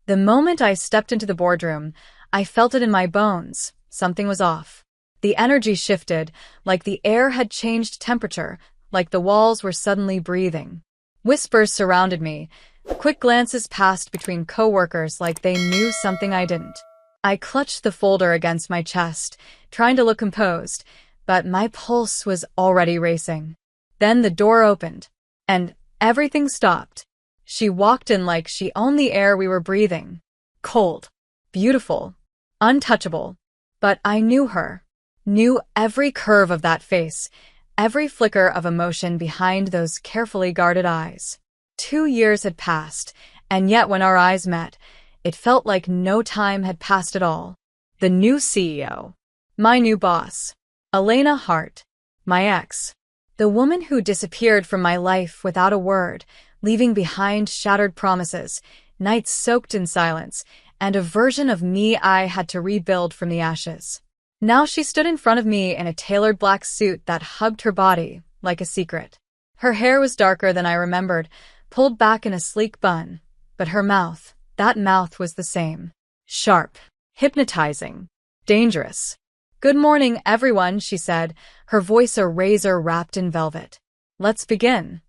The moment I stepped into the boardroom, I felt it in my bones. Something was off. The energy shifted, like the air had changed temperature, like the walls were suddenly breathing. Whispers surrounded me. Quick glances passed between coworkers like they knew something I didn't. I clutched the folder against my chest, trying to look composed, but my pulse was already racing. Then the door opened, and everything stopped. She walked in like she owned the air we were breathing. Cold, beautiful, untouchable. But I knew her. Knew every curve of that face, every flicker of emotion behind those carefully guarded eyes. 2 years had passed, and yet when our eyes met, it felt like no time had passed at all. The new CEO. My new boss. Elena Hart. My ex. The woman who disappeared from my life without a word, leaving behind shattered promises, nights soaked in silence, and a version of me I had to rebuild from the ashes. Now she stood in front of me in a tailored black suit that hugged her body like a secret. Her hair was darker than I remembered, pulled back in a sleek bun, but her mouth, that mouth was the same. Sharp, hypnotizing, dangerous. "Good morning, everyone," she said, her voice a razor wrapped in velvet. "Let's begin."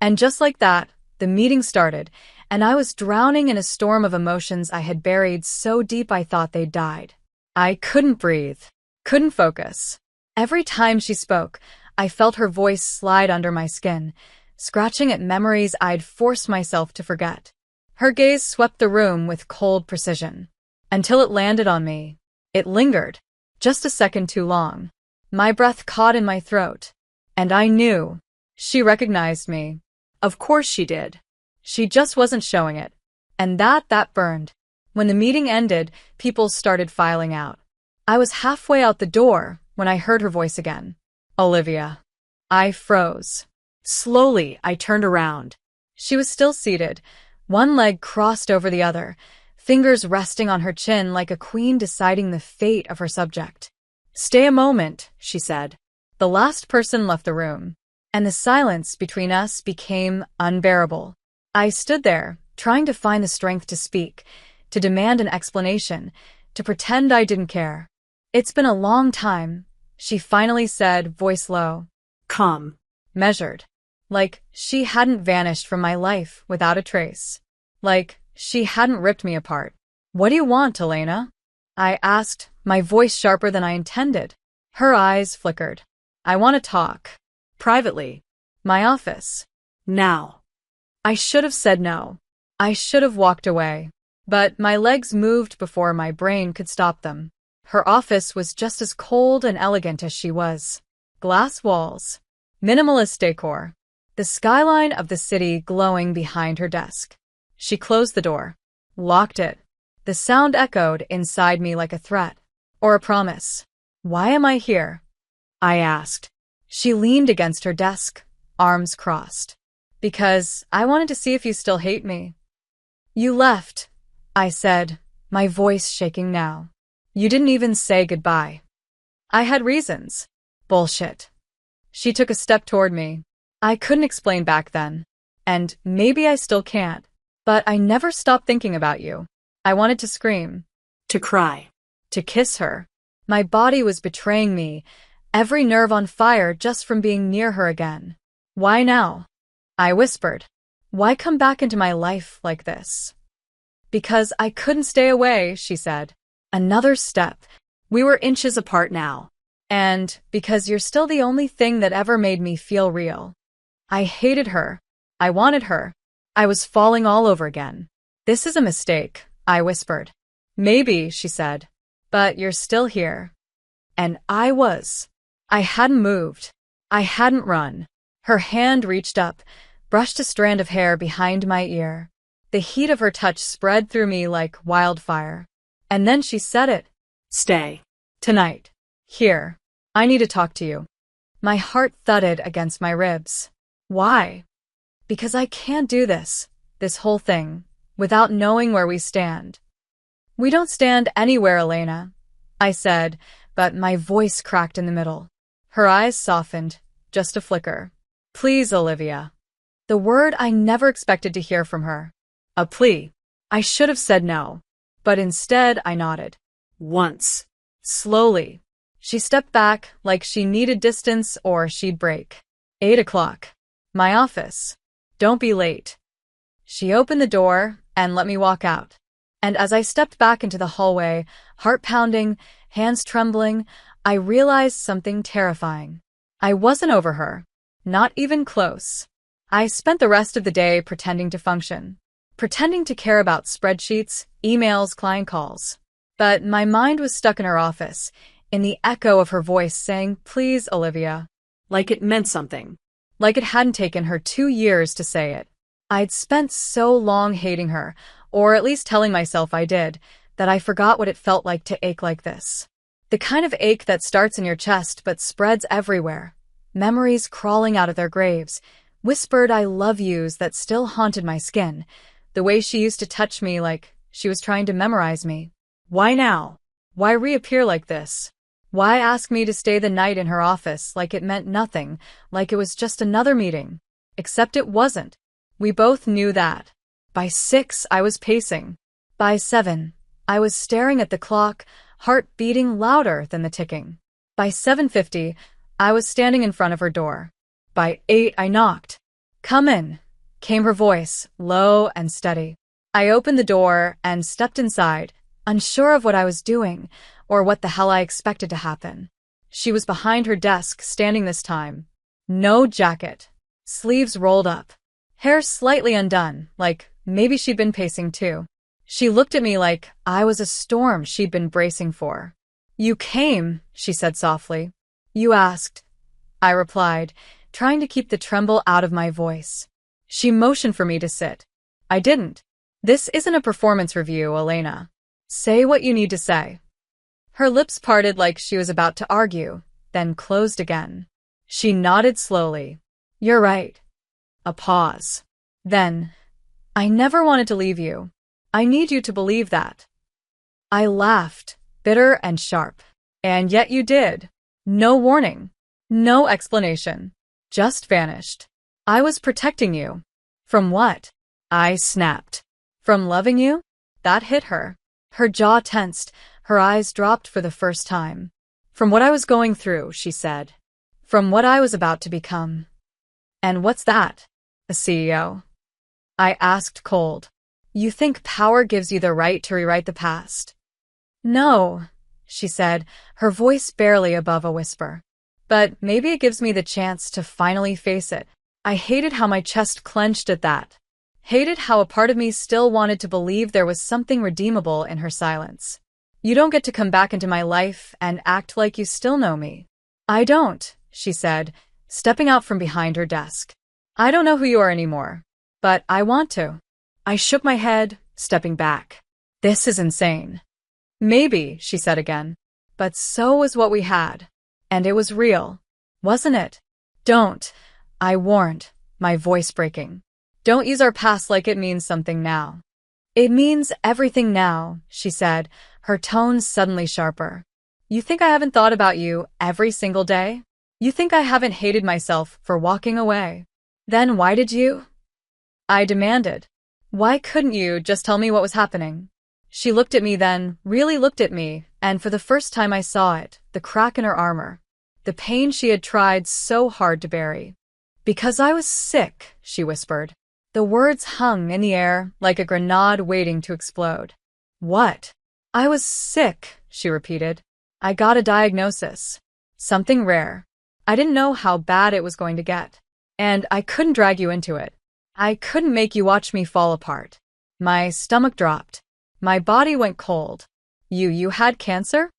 And just like that, the meeting started, and I was drowning in a storm of emotions I had buried so deep I thought they'd died. I couldn't breathe, couldn't focus. Every time she spoke, I felt her voice slide under my skin, scratching at memories I'd forced myself to forget. Her gaze swept the room with cold precision. Until it landed on me. It lingered, just a second too long. My breath caught in my throat. And I knew. She recognized me. Of course she did. She just wasn't showing it. And that burned. When the meeting ended, people started filing out. I was halfway out the door when I heard her voice again. "Olivia." I froze. Slowly, I turned around. She was still seated, one leg crossed over the other, fingers resting on her chin like a queen deciding the fate of her subject. "Stay a moment," she said. The last person left the room, and the silence between us became unbearable. I stood there, trying to find the strength to speak, to demand an explanation, to pretend I didn't care. "It's been a long time," she finally said, voice low. Calm. Measured. Like she hadn't vanished from my life without a trace. Like she hadn't ripped me apart. "What do you want, Elena?" I asked, my voice sharper than I intended. Her eyes flickered. "I want to talk. Privately. My office. Now." I should have said no. I should have walked away. But my legs moved before my brain could stop them. Her office was just as cold and elegant as she was. Glass walls. Minimalist decor. The skyline of the city glowing behind her desk. She closed the door. Locked it. The sound echoed inside me like a threat. Or a promise. "Why am I here?" I asked. She leaned against her desk, arms crossed. "Because I wanted to see if you still hate me." "You left," I said, my voice shaking now. "You didn't even say goodbye." "I had reasons." "Bullshit." She took a step toward me. I couldn't explain back then. And maybe I still can't. But I never stopped thinking about you. I wanted to scream. To cry. To kiss her. My body was betraying me, every nerve on fire just from being near her again. "Why now?" I whispered. "Why come back into my life like this?" "Because I couldn't stay away," she said. Another step. We were inches apart now. "And because you're still the only thing that ever made me feel real." I hated her. I wanted her. I was falling all over again. "This is a mistake," I whispered. "Maybe," she said. "But you're still here." And I was. I hadn't moved. I hadn't run. Her hand reached up, brushed a strand of hair behind my ear. The heat of her touch spread through me like wildfire. And then she said it. "Stay. Tonight. Here. I need to talk to you." My heart thudded against my ribs. Why? Because I can't do this whole thing, without knowing where we stand. "We don't stand anywhere, Elena," I said, but my voice cracked in the middle. Her eyes softened, just a flicker. "Please, Olivia." The word I never expected to hear from her. A plea. I should have said no. But instead, I nodded. Once. Slowly. She stepped back like she needed distance or she'd break. 8 o'clock. My office. Don't be late. She opened the door and let me walk out. And as I stepped back into the hallway, heart pounding, hands trembling, I realized something terrifying. I wasn't over her. Not even close. I spent the rest of the day pretending to function. Pretending to care about spreadsheets, emails, client calls. But my mind was stuck in her office, in the echo of her voice saying, "Please, Olivia." Like it meant something. Like it hadn't taken her 2 years to say it. I'd spent so long hating her, or at least telling myself I did, that I forgot what it felt like to ache like this. The kind of ache that starts in your chest but spreads everywhere. Memories crawling out of their graves. Whispered I love yous that still haunted my skin. The way she used to touch me like she was trying to memorize me. Why now? Why reappear like this? Why ask me to stay the night in her office like it meant nothing, like it was just another meeting? Except it wasn't. We both knew that. By 6, I was pacing. By 7, I was staring at the clock, heart beating louder than the ticking. By 7:50, I was standing in front of her door. By 8, I knocked. "Come in," came her voice, low and steady. I opened the door and stepped inside, unsure of what I was doing or what the hell I expected to happen. She was behind her desk, standing this time. No jacket. Sleeves rolled up. Hair slightly undone, like maybe she'd been pacing too. She looked at me like I was a storm she'd been bracing for. "You came," she said softly. "You asked," I replied, trying to keep the tremble out of my voice. She motioned for me to sit. I didn't. "This isn't a performance review, Elena. Say what you need to say." Her lips parted like she was about to argue, then closed again. She nodded slowly. "You're right." A pause. Then, "I never wanted to leave you. I need you to believe that." I laughed, bitter and sharp. "And yet you did. No warning. No explanation. Just vanished. I was protecting you." "From what?" I snapped. "From loving you?" That hit her. Her jaw tensed, her eyes dropped for the first time. "From what I was going through," she said. "From what I was about to become." "And what's that? A CEO?" I asked cold. "You think power gives you the right to rewrite the past?" "No," she said, her voice barely above a whisper. "But maybe it gives me the chance to finally face it." I hated how my chest clenched at that. Hated how a part of me still wanted to believe there was something redeemable in her silence. "You don't get to come back into my life and act like you still know me." "I don't," she said, stepping out from behind her desk. "I don't know who you are anymore. But I want to." I shook my head, stepping back. "This is insane." "Maybe," she said again. "But so was what we had. And it was real. Wasn't it?" "Don't," I warned, my voice breaking. "Don't use our past like it means something now." "It means everything now," she said, her tone suddenly sharper. "You think I haven't thought about you every single day? You think I haven't hated myself for walking away? Then why did you?" I demanded. "Why couldn't you just tell me what was happening?" She looked at me then, really looked at me, and for the first time I saw it, the crack in her armor. The pain she had tried so hard to bury. "Because I was sick," she whispered. The words hung in the air like a grenade waiting to explode. "What?" "I was sick," she repeated. "I got a diagnosis. Something rare. I didn't know how bad it was going to get. And I couldn't drag you into it. I couldn't make you watch me fall apart." My stomach dropped. My body went cold. You had cancer?"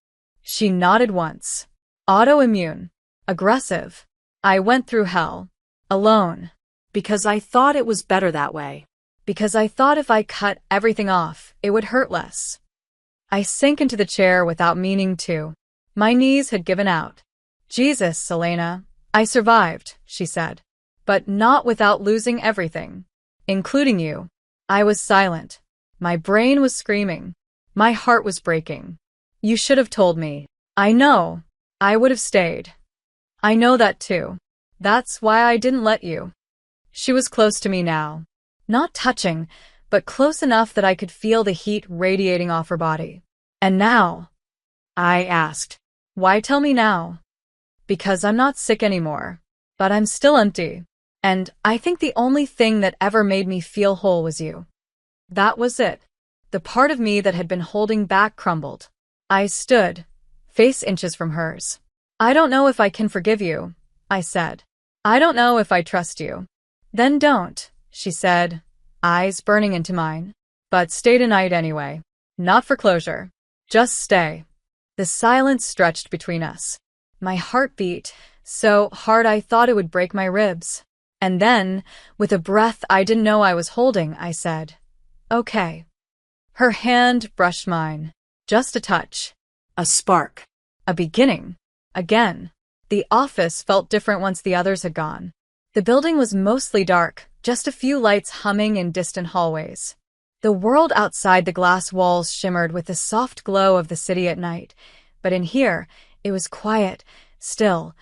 She nodded once. "Autoimmune. Aggressive. I went through hell. Alone. Because I thought it was better that way. Because I thought if I cut everything off, it would hurt less." I sank into the chair without meaning to. My knees had given out. "Jesus, Selena. I survived," she said. "But not without losing everything. Including you." I was silent. My brain was screaming. My heart was breaking. "You should have told me." "I know. I would have stayed." "I know that too. That's why I didn't let you." She was close to me now. Not touching, but close enough that I could feel the heat radiating off her body. "And now?" I asked. "Why tell me now?" "Because I'm not sick anymore, but I'm still empty. And I think the only thing that ever made me feel whole was you." That was it. The part of me that had been holding back crumbled. I stood, face inches from hers. "I don't know if I can forgive you," I said. "I don't know if I trust you." "Then don't," she said, eyes burning into mine. "But stay tonight anyway. Not for closure. Just stay." The silence stretched between us. My heart beat so hard I thought it would break my ribs. And then, with a breath I didn't know I was holding, I said, "Okay." Her hand brushed mine. Just a touch. A spark. A beginning. Again. The office felt different once the others had gone. The building was mostly dark, just a few lights humming in distant hallways. The world outside the glass walls shimmered with the soft glow of the city at night, but in here, it was quiet, still,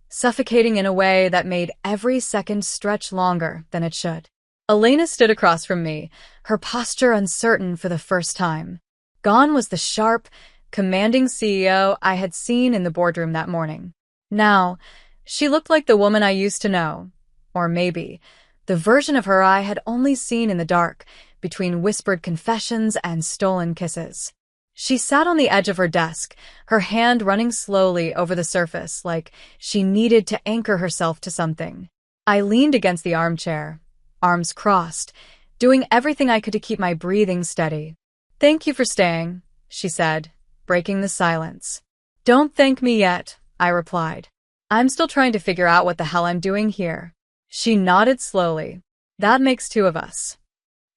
suffocating in a way that made every second stretch longer than it should. Elena stood across from me, her posture uncertain for the first time. Gone was the sharp, commanding CEO I had seen in the boardroom that morning. Now, she looked like the woman I used to know. Or maybe, the version of her I had only seen in the dark, between whispered confessions and stolen kisses. She sat on the edge of her desk, her hand running slowly over the surface like she needed to anchor herself to something. I leaned against the armchair, arms crossed, doing everything I could to keep my breathing steady. "Thank you for staying," she said, breaking the silence. "Don't thank me yet," I replied. "I'm still trying to figure out what the hell I'm doing here." She nodded slowly. "That makes two of us."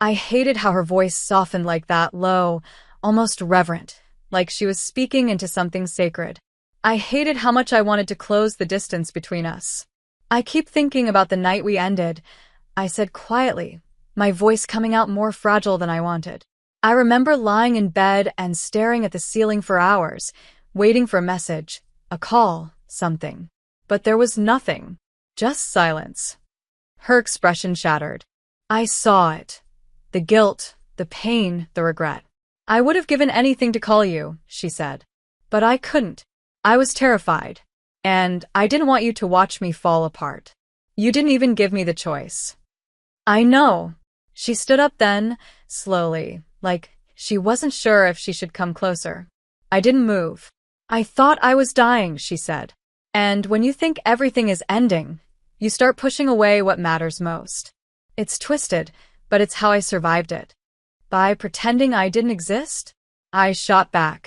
I hated how her voice softened like that, low, almost reverent, like she was speaking into something sacred. I hated how much I wanted to close the distance between us. "I keep thinking about the night we ended," I said quietly, my voice coming out more fragile than I wanted. "I remember lying in bed and staring at the ceiling for hours, waiting for a message, a call, something. But there was nothing, just silence." Her expression shattered. I saw it. The guilt, the pain, the regret. "I would have given anything to call you," she said. "But I couldn't. I was terrified. And I didn't want you to watch me fall apart. You didn't even give me the choice." "I know." She stood up then, slowly, like she wasn't sure if she should come closer. I didn't move. "I thought I was dying," she said. "And when you think everything is ending, you start pushing away what matters most. It's twisted, but it's how I survived it. By pretending I didn't exist?" I shot back.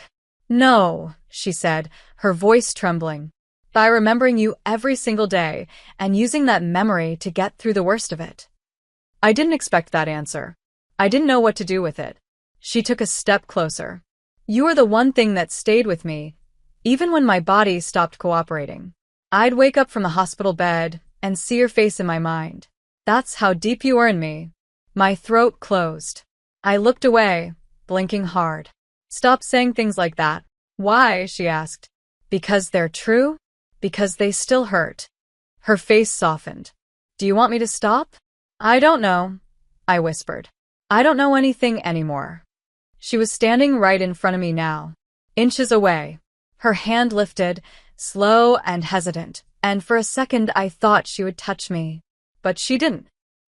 "No," she said, her voice trembling. "By remembering you every single day and using that memory to get through the worst of it." I didn't expect that answer. I didn't know what to do with it. She took a step closer. "You are the one thing that stayed with me, even when my body stopped cooperating. I'd wake up from the hospital bed and see your face in my mind. That's how deep you are in me." My throat closed. I looked away, blinking hard. "Stop saying things like that." "Why?" she asked. "Because they're true? Because they still hurt." Her face softened. "Do you want me to stop?" "I don't know," I whispered. "I don't know anything anymore." She was standing right in front of me now, inches away. Her hand lifted, slow and hesitant, and for a second I thought she would touch me. But she didn't.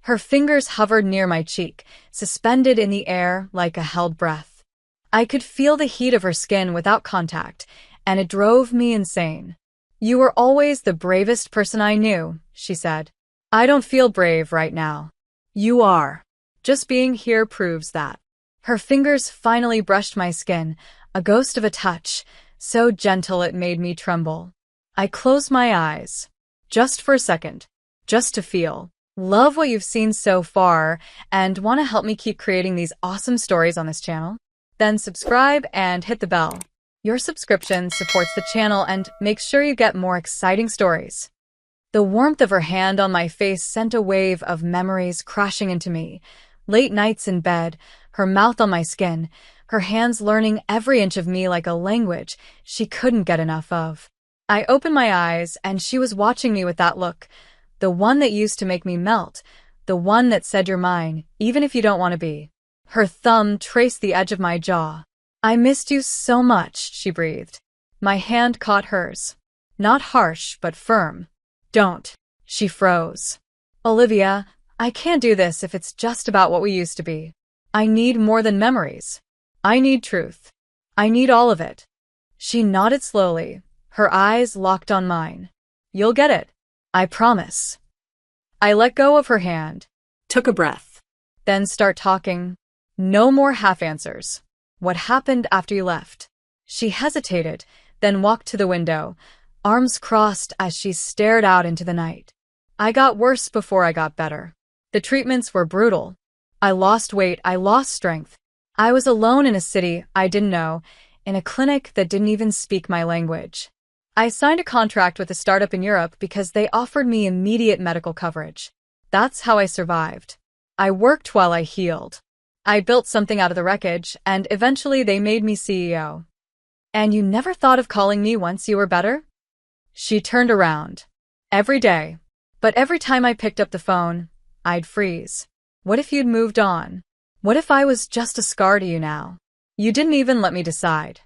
Her fingers hovered near my cheek, suspended in the air like a held breath. I could feel the heat of her skin without contact, and it drove me insane. "You were always the bravest person I knew," she said. "I don't feel brave right now." "You are. Just being here proves that." Her fingers finally brushed my skin, a ghost of a touch, so gentle it made me tremble. I closed my eyes. Just for a second. Just to feel. Love what you've seen so far and want to help me keep creating these awesome stories on this channel? Then subscribe and hit the bell. Your subscription supports the channel and makes sure you get more exciting stories. The warmth of her hand on my face sent a wave of memories crashing into me. Late nights in bed, her mouth on my skin, her hands learning every inch of me like a language she couldn't get enough of. I opened my eyes and she was watching me with that look. The one that used to make me melt, the one that said you're mine, even if you don't want to be. Her thumb traced the edge of my jaw. I missed you so much, she breathed. My hand caught hers. Not harsh, but firm. Don't. She froze. Olivia, I can't do this if it's just about what we used to be. I need more than memories. I need truth. I need all of it. She nodded slowly, her eyes locked on mine. You'll get it. I promise. I let go of her hand, took a breath, then start talking. No more half answers. What happened after you left? She hesitated, then walked to the window, arms crossed as she stared out into the night. I got worse before I got better. The treatments were brutal. I lost weight, I lost strength. I was alone in a city I didn't know, in a clinic that didn't even speak my language. I signed a contract with a startup in Europe because they offered me immediate medical coverage. That's how I survived. I worked while I healed. I built something out of the wreckage, and eventually they made me CEO. And you never thought of calling me once you were better? She turned around. Every day. But every time I picked up the phone, I'd freeze. What if you'd moved on? What if I was just a scar to you now? You didn't even let me decide.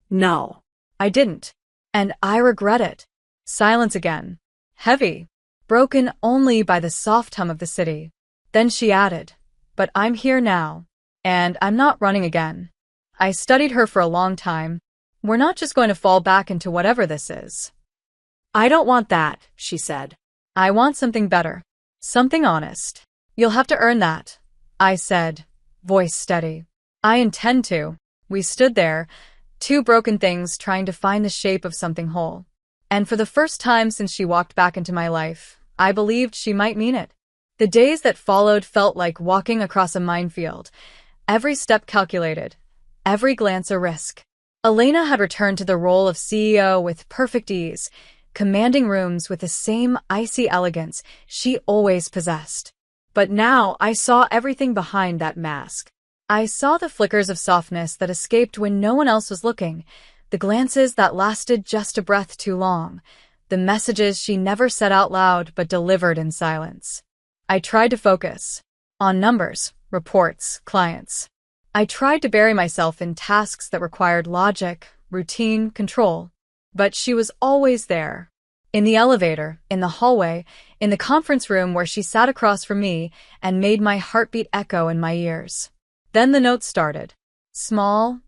No. I didn't. And I regret it. Silence again. Heavy. Broken only by the soft hum of the city. Then she added, but I'm here now. And I'm not running again. I studied her for a long time. We're not just going to fall back into whatever this is. I don't want that, she said. I want something better. Something honest. You'll have to earn that, I said, voice steady. I intend to. We stood there, two broken things trying to find the shape of something whole. And for the first time since she walked back into my life, I believed she might mean it. The days that followed felt like walking across a minefield, every step calculated, every glance a risk. Elena had returned to the role of CEO with perfect ease, commanding rooms with the same icy elegance she always possessed. But now I saw everything behind that mask. I saw the flickers of softness that escaped when no one else was looking, the glances that lasted just a breath too long, the messages she never said out loud but delivered in silence. I tried to focus on numbers, reports, clients. I tried to bury myself in tasks that required logic, routine, control. But she was always there. In the elevator, in the hallway, in the conference room where she sat across from me and made my heartbeat echo in my ears. Then the note started. Small,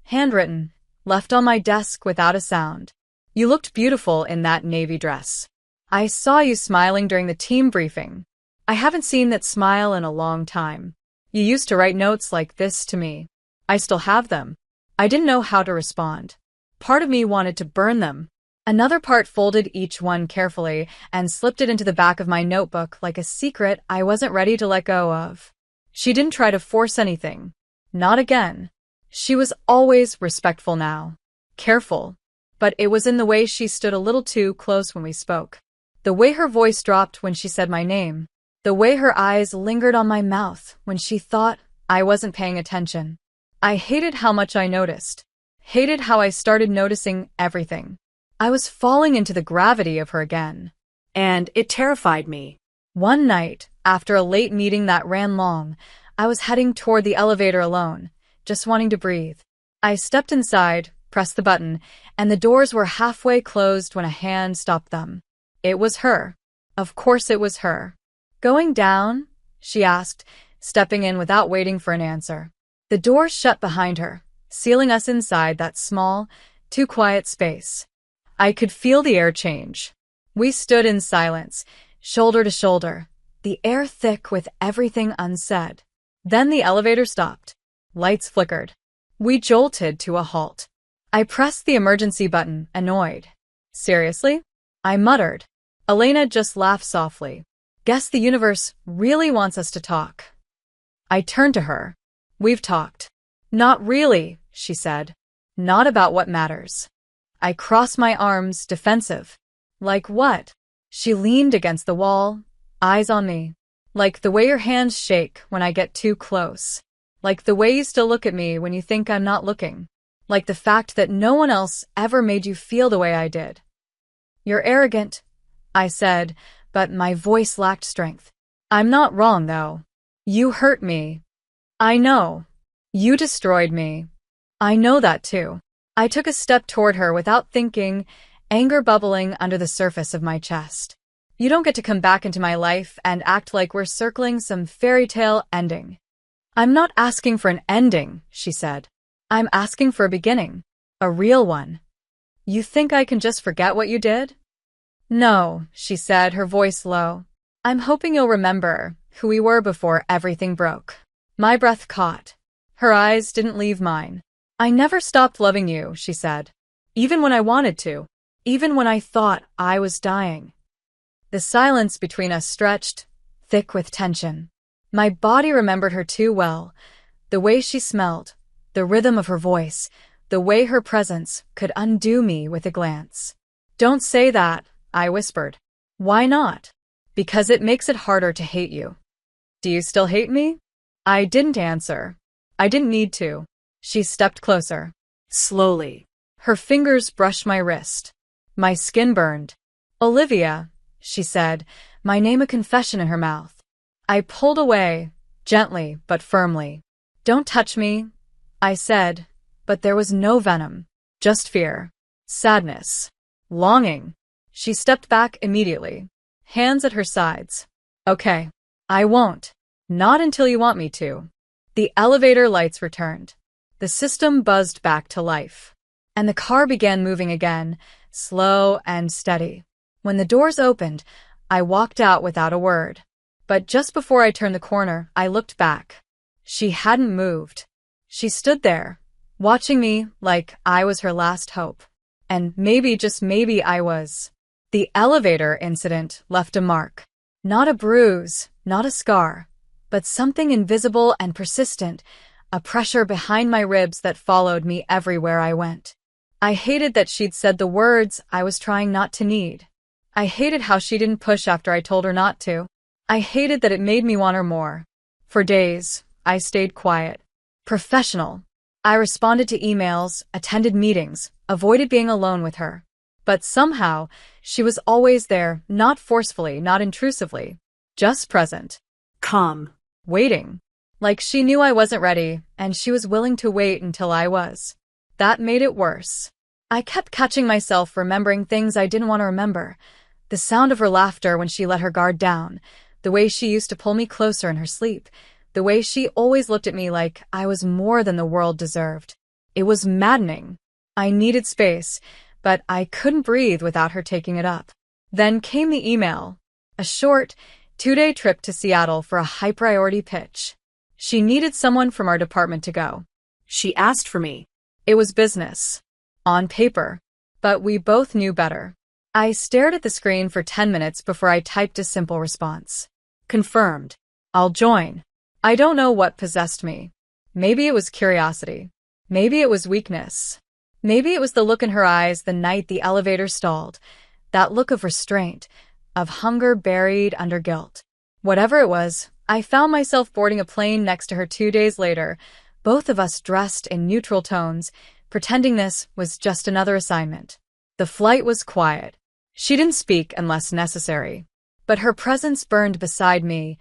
handwritten, left on my desk without a sound. You looked beautiful in that navy dress. I saw you smiling during the team briefing. I haven't seen that smile in a long time. You used to write notes like this to me. I still have them. I didn't know how to respond. Part of me wanted to burn them. Another part folded each one carefully and slipped it into the back of my notebook like a secret I wasn't ready to let go of. She didn't try to force anything. Not again. She was always respectful now. Careful. But it was in the way she stood a little too close when we spoke. The way her voice dropped when she said my name. The way her eyes lingered on my mouth when she thought I wasn't paying attention. I hated how much I noticed. Hated how I started noticing everything. I was falling into the gravity of her again. And it terrified me. One night, after a late meeting that ran long, I was heading toward the elevator alone, just wanting to breathe. I stepped inside, pressed the button, and the doors were halfway closed when a hand stopped them. It was her. Of course it was her. Going down? She asked, stepping in without waiting for an answer. The door shut behind her, sealing us inside that small, too quiet space. I could feel the air change. We stood in silence, shoulder to shoulder, the air thick with everything unsaid. Then the elevator stopped. Lights flickered. We jolted to a halt. I pressed the emergency button, annoyed. Seriously? I muttered. Elena just laughed softly. Guess the universe really wants us to talk. I turned to her. We've talked. Not really, she said. Not about what matters. I crossed my arms, defensive. Like what? She leaned against the wall, eyes on me. Like the way your hands shake when I get too close. Like the way you still look at me when you think I'm not looking. Like the fact that no one else ever made you feel the way I did. You're arrogant, I said, but my voice lacked strength. I'm not wrong, though. You hurt me. I know. You destroyed me. I know that too. I took a step toward her without thinking, anger bubbling under the surface of my chest. You don't get to come back into my life and act like we're circling some fairy tale ending. I'm not asking for an ending, she said. I'm asking for a beginning. A real one. You think I can just forget what you did? No, she said, her voice low. I'm hoping you'll remember who we were before everything broke. My breath caught. Her eyes didn't leave mine. I never stopped loving you, she said. Even when I wanted to. Even when I thought I was dying. The silence between us stretched, thick with tension. My body remembered her too well. The way she smelled, the rhythm of her voice, the way her presence could undo me with a glance. Don't say that, I whispered. Why not? Because it makes it harder to hate you. Do you still hate me? I didn't answer. I didn't need to. She stepped closer. Slowly. Her fingers brushed my wrist. My skin burned. Olivia, she said, my name a confession in her mouth. I pulled away, gently but firmly. Don't touch me, I said, but there was no venom, just fear, sadness, longing. She stepped back immediately, hands at her sides. Okay, I won't. Not until you want me to. The elevator lights returned. The system buzzed back to life. And the car began moving again, slow and steady. When the doors opened, I walked out without a word. But just before I turned the corner, I looked back. She hadn't moved. She stood there, watching me like I was her last hope. And maybe, just maybe, I was. The elevator incident left a mark. Not a bruise, not a scar, but something invisible and persistent, a pressure behind my ribs that followed me everywhere I went. I hated that she'd said the words I was trying not to need. I hated how she didn't push after I told her not to. I hated that it made me want her more. For days, I stayed quiet. Professional. I responded to emails, attended meetings, avoided being alone with her. But somehow, she was always there, not forcefully, not intrusively. Just present. Calm. Waiting. Like she knew I wasn't ready, and she was willing to wait until I was. That made it worse. I kept catching myself remembering things I didn't want to remember. The sound of her laughter when she let her guard down. The way she used to pull me closer in her sleep. The way she always looked at me like I was more than the world deserved. It was maddening. I needed space, but I couldn't breathe without her taking it up. Then came the email. A short, 2-day trip to Seattle for a high-priority pitch. She needed someone from our department to go. She asked for me. It was business. On paper. But we both knew better. I stared at the screen for 10 minutes before I typed a simple response. Confirmed. I'll join. I don't know what possessed me. Maybe it was curiosity. Maybe it was weakness. Maybe it was the look in her eyes the night the elevator stalled. That look of restraint, of hunger buried under guilt. Whatever it was, I found myself boarding a plane next to her 2 days later, both of us dressed in neutral tones, pretending this was just another assignment. The flight was quiet. She didn't speak unless necessary. But her presence burned beside me,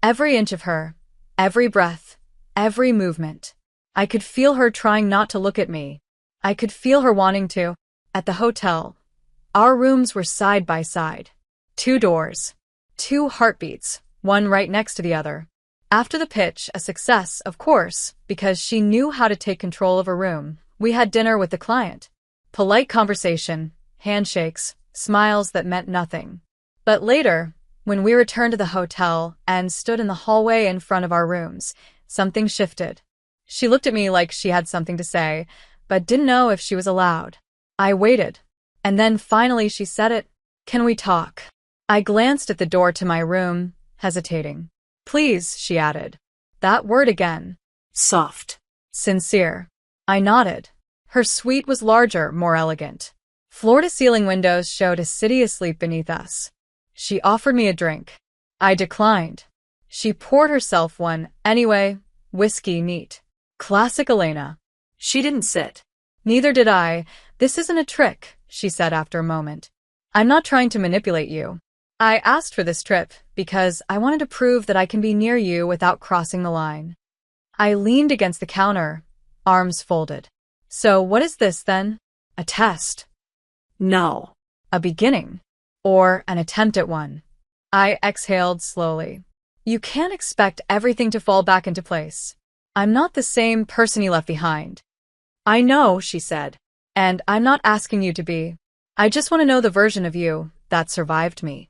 every inch of her, every breath, every movement. I could feel her trying not to look at me. I could feel her wanting to. At the hotel, our rooms were side by side. 2 doors. 2 heartbeats, one right next to the other. After the pitch, a success, of course, because she knew how to take control of a room. We had dinner with the client. Polite conversation, handshakes, smiles that meant nothing. But later, when we returned to the hotel and stood in the hallway in front of our rooms, something shifted. She looked at me like she had something to say, but didn't know if she was allowed. I waited. And then finally she said it. Can we talk? I glanced at the door to my room, hesitating. Please, she added. That word again. Soft. Sincere. I nodded. Her suite was larger, more elegant. Floor-to-ceiling windows showed a city asleep beneath us. She offered me a drink. I declined. She poured herself one, anyway, whiskey neat. Classic Elena. She didn't sit. Neither did I. This isn't a trick, she said after a moment. I'm not trying to manipulate you. I asked for this trip because I wanted to prove that I can be near you without crossing the line. I leaned against the counter, arms folded. So what is this then? A test? No. A beginning? Or an attempt at one? I exhaled slowly. You can't expect everything to fall back into place. I'm not the same person you left behind. I know, she said. And I'm not asking you to be. I just want to know the version of you that survived me.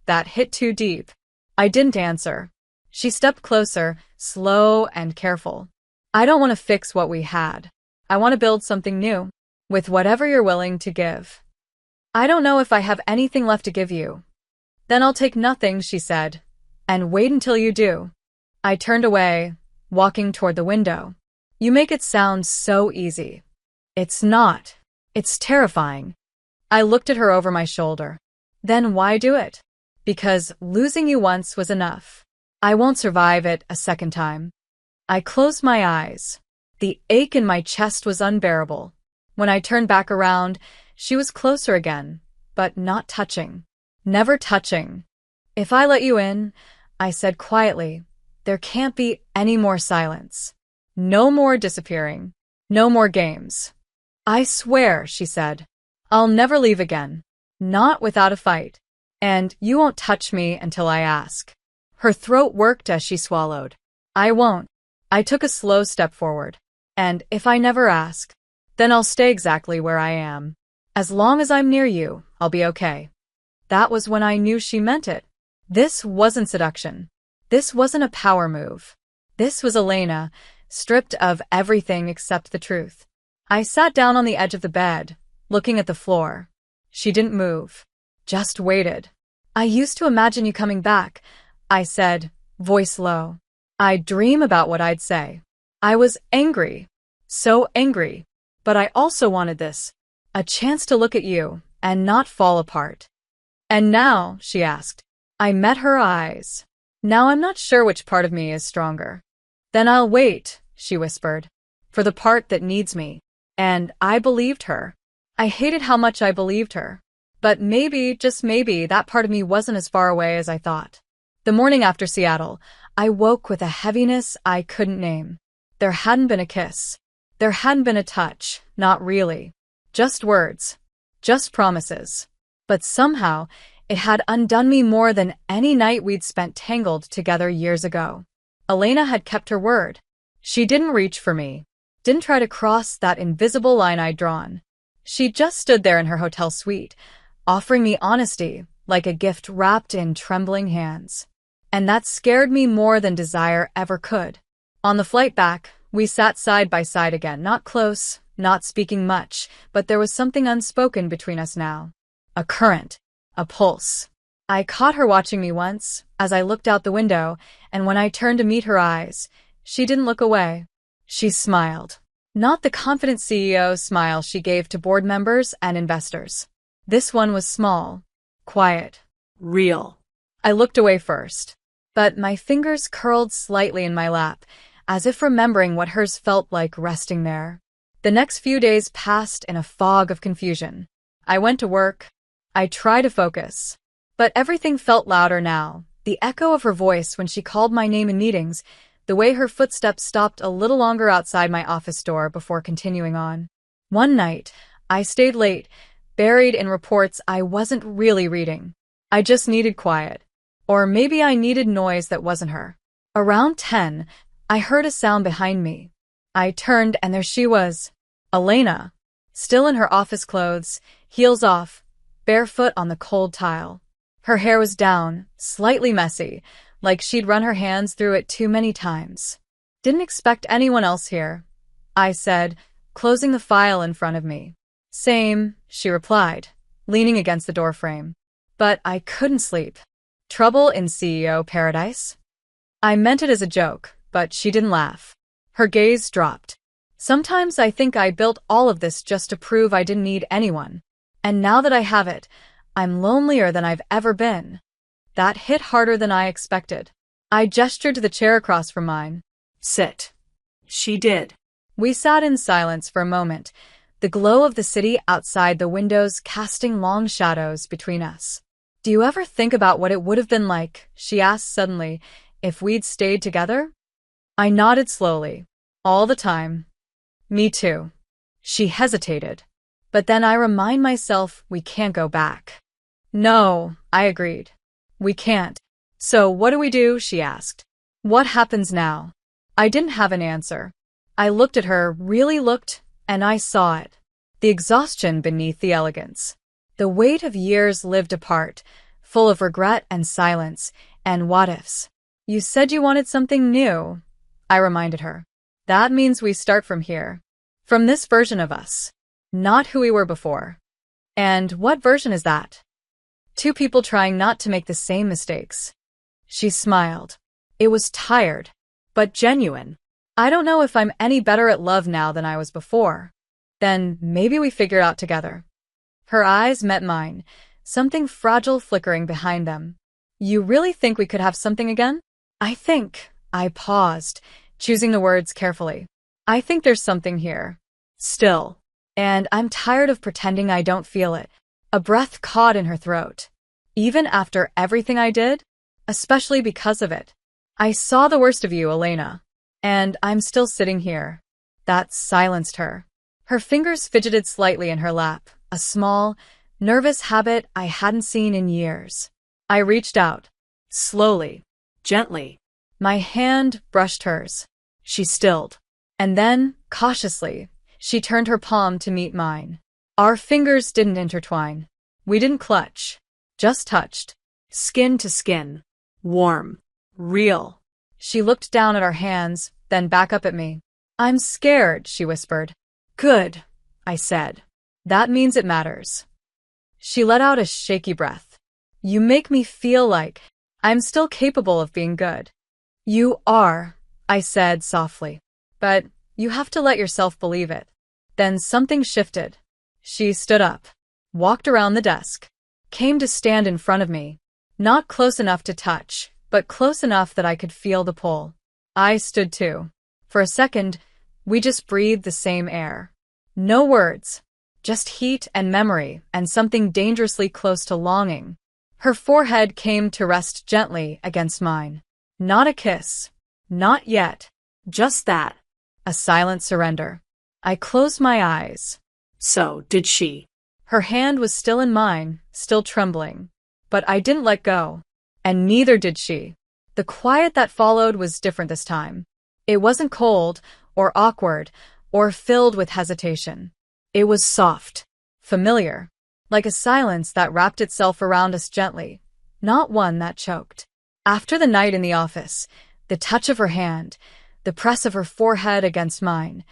That hit too deep. I didn't answer. She stepped closer, slow and careful. I don't want to fix what we had. I want to build something new, with whatever you're willing to give. I don't know if I have anything left to give you. Then I'll take nothing, she said, and wait until you do. I turned away, walking toward the window. You make it sound so easy. It's not. It's terrifying. I looked at her over my shoulder. Then why do it? Because losing you once was enough. I won't survive it a second time. I closed my eyes. The ache in my chest was unbearable. When I turned back around, she was closer again, but not touching. Never touching. If I let you in, I said quietly, there can't be any more silence. No more disappearing. No more games. I swear, she said. I'll never leave again. Not without a fight. And you won't touch me until I ask. Her throat worked as she swallowed. I won't. I took a slow step forward. And if I never ask, then I'll stay exactly where I am. As long as I'm near you, I'll be okay. That was when I knew she meant it. This wasn't seduction. This wasn't a power move. This was Elena, stripped of everything except the truth. I sat down on the edge of the bed, looking at the floor. She didn't move. Just waited. I used to imagine you coming back, I said, voice low. I'd dream about what I'd say. I was angry. So angry. But I also wanted this. A chance to look at you and not fall apart. And now, she asked. I met her eyes. Now I'm not sure which part of me is stronger. Then I'll wait, she whispered, for the part that needs me. And I believed her. I hated how much I believed her. But maybe, just maybe, that part of me wasn't as far away as I thought. The morning after Seattle, I woke with a heaviness I couldn't name. There hadn't been a kiss. There hadn't been a touch, not really. Just words. Just promises. But somehow, it had undone me more than any night we'd spent tangled together years ago. Elena had kept her word. She didn't reach for me. Didn't try to cross that invisible line I'd drawn. She just stood there in her hotel suite, offering me honesty, like a gift wrapped in trembling hands. And that scared me more than desire ever could. On the flight back, we sat side by side again, not close, not speaking much, but there was something unspoken between us now. A current, a pulse. I caught her watching me once, as I looked out the window, and when I turned to meet her eyes, she didn't look away. She smiled. Not the confident CEO smile she gave to board members and investors. This one was small, quiet, Real. I looked away first, but my fingers curled slightly in my lap, as if remembering what hers felt like resting there. The next few days passed in a fog of confusion. I went to work. I tried to focus. But everything felt louder now. The echo of her voice when she called my name in meetings, the way her footsteps stopped a little longer outside my office door before continuing on. One night, I stayed late, buried in reports I wasn't really reading. I just needed quiet. Or maybe I needed noise that wasn't her. Around 10, I heard a sound behind me. I turned and there she was. Elena. Still in her office clothes, heels off, barefoot on the cold tile. Her hair was down, slightly messy, like she'd run her hands through it too many times. Didn't expect anyone else here, I said, closing the file in front of me. Same, she replied, leaning against the doorframe. But I couldn't sleep. Trouble in CEO paradise? I meant it as a joke, but she didn't laugh. Her gaze dropped. Sometimes I think I built all of this just to prove I didn't need anyone. And now that I have it, I'm lonelier than I've ever been. That hit harder than I expected. I gestured to the chair across from mine. Sit. She did. We sat in silence for a moment, the glow of the city outside the windows casting long shadows between us. Do you ever think about what it would have been like, she asked suddenly, if we'd stayed together? I nodded slowly. All the time. Me too. She hesitated. But then I remind myself we can't go back. No, I agreed. We can't. So what do we do? She asked. What happens now? I didn't have an answer. I looked at her, really looked, and I saw it. The exhaustion beneath the elegance. The weight of years lived apart, full of regret and silence, and what-ifs. You said you wanted something new, I reminded her. That means we start from here. From this version of us. Not who we were before. And what version is that? Two people trying not to make the same mistakes. She smiled. It was tired, but genuine. I don't know if I'm any better at love now than I was before. Then maybe we figure it out together. Her eyes met mine, something fragile flickering behind them. You really think we could have something again? I paused, choosing the words carefully. I think there's something here. Still. And I'm tired of pretending I don't feel it. A breath caught in her throat. Even after everything I did? Especially because of it. I saw the worst of you, Elena. And I'm still sitting here. That silenced her. Her fingers fidgeted slightly in her lap, a small, nervous habit I hadn't seen in years. I reached out. Slowly. Gently. My hand brushed hers. She stilled. And then, cautiously, she turned her palm to meet mine. Our fingers didn't intertwine. We didn't clutch. Just touched. Skin to skin. Warm. Real. She looked down at our hands, then back up at me. I'm scared, she whispered. Good, I said. That means it matters. She let out a shaky breath. You make me feel like I'm still capable of being good. You are, I said softly. But you have to let yourself believe it. Then something shifted. She stood up, walked around the desk, came to stand in front of me. Not close enough to touch, but close enough that I could feel the pull. I stood too. For a second, we just breathed the same air. No words, just heat and memory and something dangerously close to longing. Her forehead came to rest gently against mine. Not a kiss. Not yet. Just that. A silent surrender. I closed my eyes. So, did she? Her hand was still in mine, still trembling. But I didn't let go. And neither did she. The quiet that followed was different this time. It wasn't cold, or awkward, or filled with hesitation. It was soft, familiar, like a silence that wrapped itself around us gently, not one that choked. After the night in the office, the touch of her hand, the press of her forehead against mine,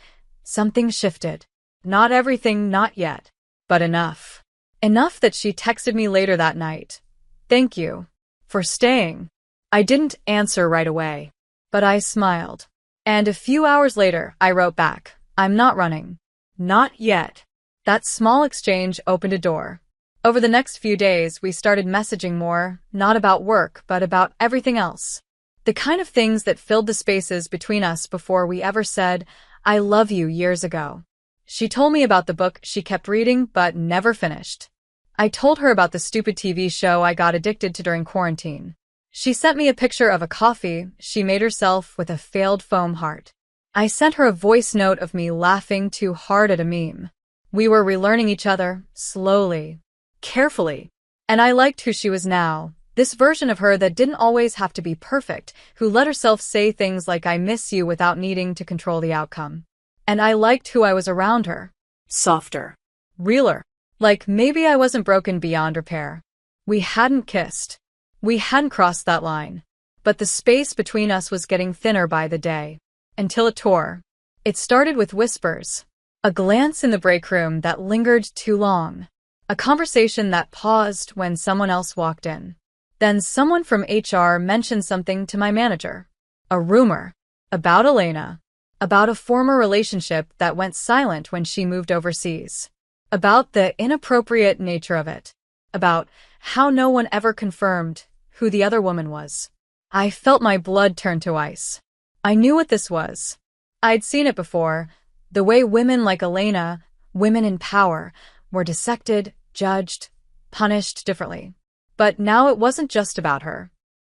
something shifted. Not everything, not yet, but enough. Enough that she texted me later that night. Thank you for staying. I didn't answer right away, but I smiled. And a few hours later, I wrote back, I'm not running. Not yet. That small exchange opened a door. Over the next few days, we started messaging more, not about work, but about everything else. The kind of things that filled the spaces between us before we ever said, I love you years ago. She told me about the book she kept reading but never finished. I told her about the stupid TV show I got addicted to during quarantine. She sent me a picture of a coffee she made herself with a failed foam heart. I sent her a voice note of me laughing too hard at a meme. We were relearning each other, slowly, carefully. And I liked who she was now, this version of her that didn't always have to be perfect, who let herself say things like I miss you without needing to control the outcome. And I liked who I was around her. Softer. Realer. Like maybe I wasn't broken beyond repair. We hadn't kissed. We hadn't crossed that line. But the space between us was getting thinner by the day. Until it tore. It started with whispers. A glance in the break room that lingered too long. A conversation that paused when someone else walked in. Then someone from HR mentioned something to my manager. A rumor. About Elena. About a former relationship that went silent when she moved overseas. About the inappropriate nature of it. About how no one ever confirmed who the other woman was. I felt my blood turn to ice. I knew what this was. I'd seen it before. The way women like Elena, women in power, were dissected, judged, punished differently. But now it wasn't just about her.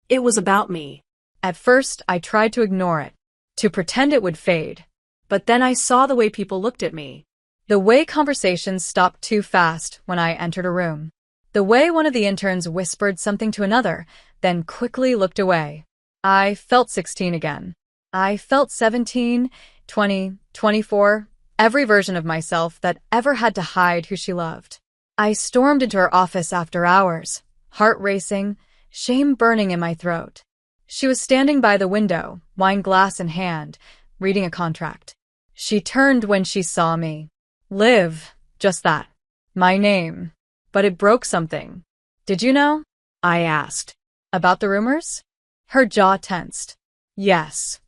It was about me. At first, I tried to ignore it. to pretend it would fade. But then I saw the way people looked at me. The way conversations stopped too fast when I entered a room. The way one of the interns whispered something to another, then quickly looked away. I felt 16 again. I felt 17, 20, 24, every version of myself that ever had to hide who she loved. I stormed into her office after hours, heart racing, shame burning in my throat. She was standing by the window, wine glass in hand, reading a contract. She turned when she saw me. Liv, just that. My name. But it broke something. Did you know? I asked. About the rumors? Her jaw tensed. Yes.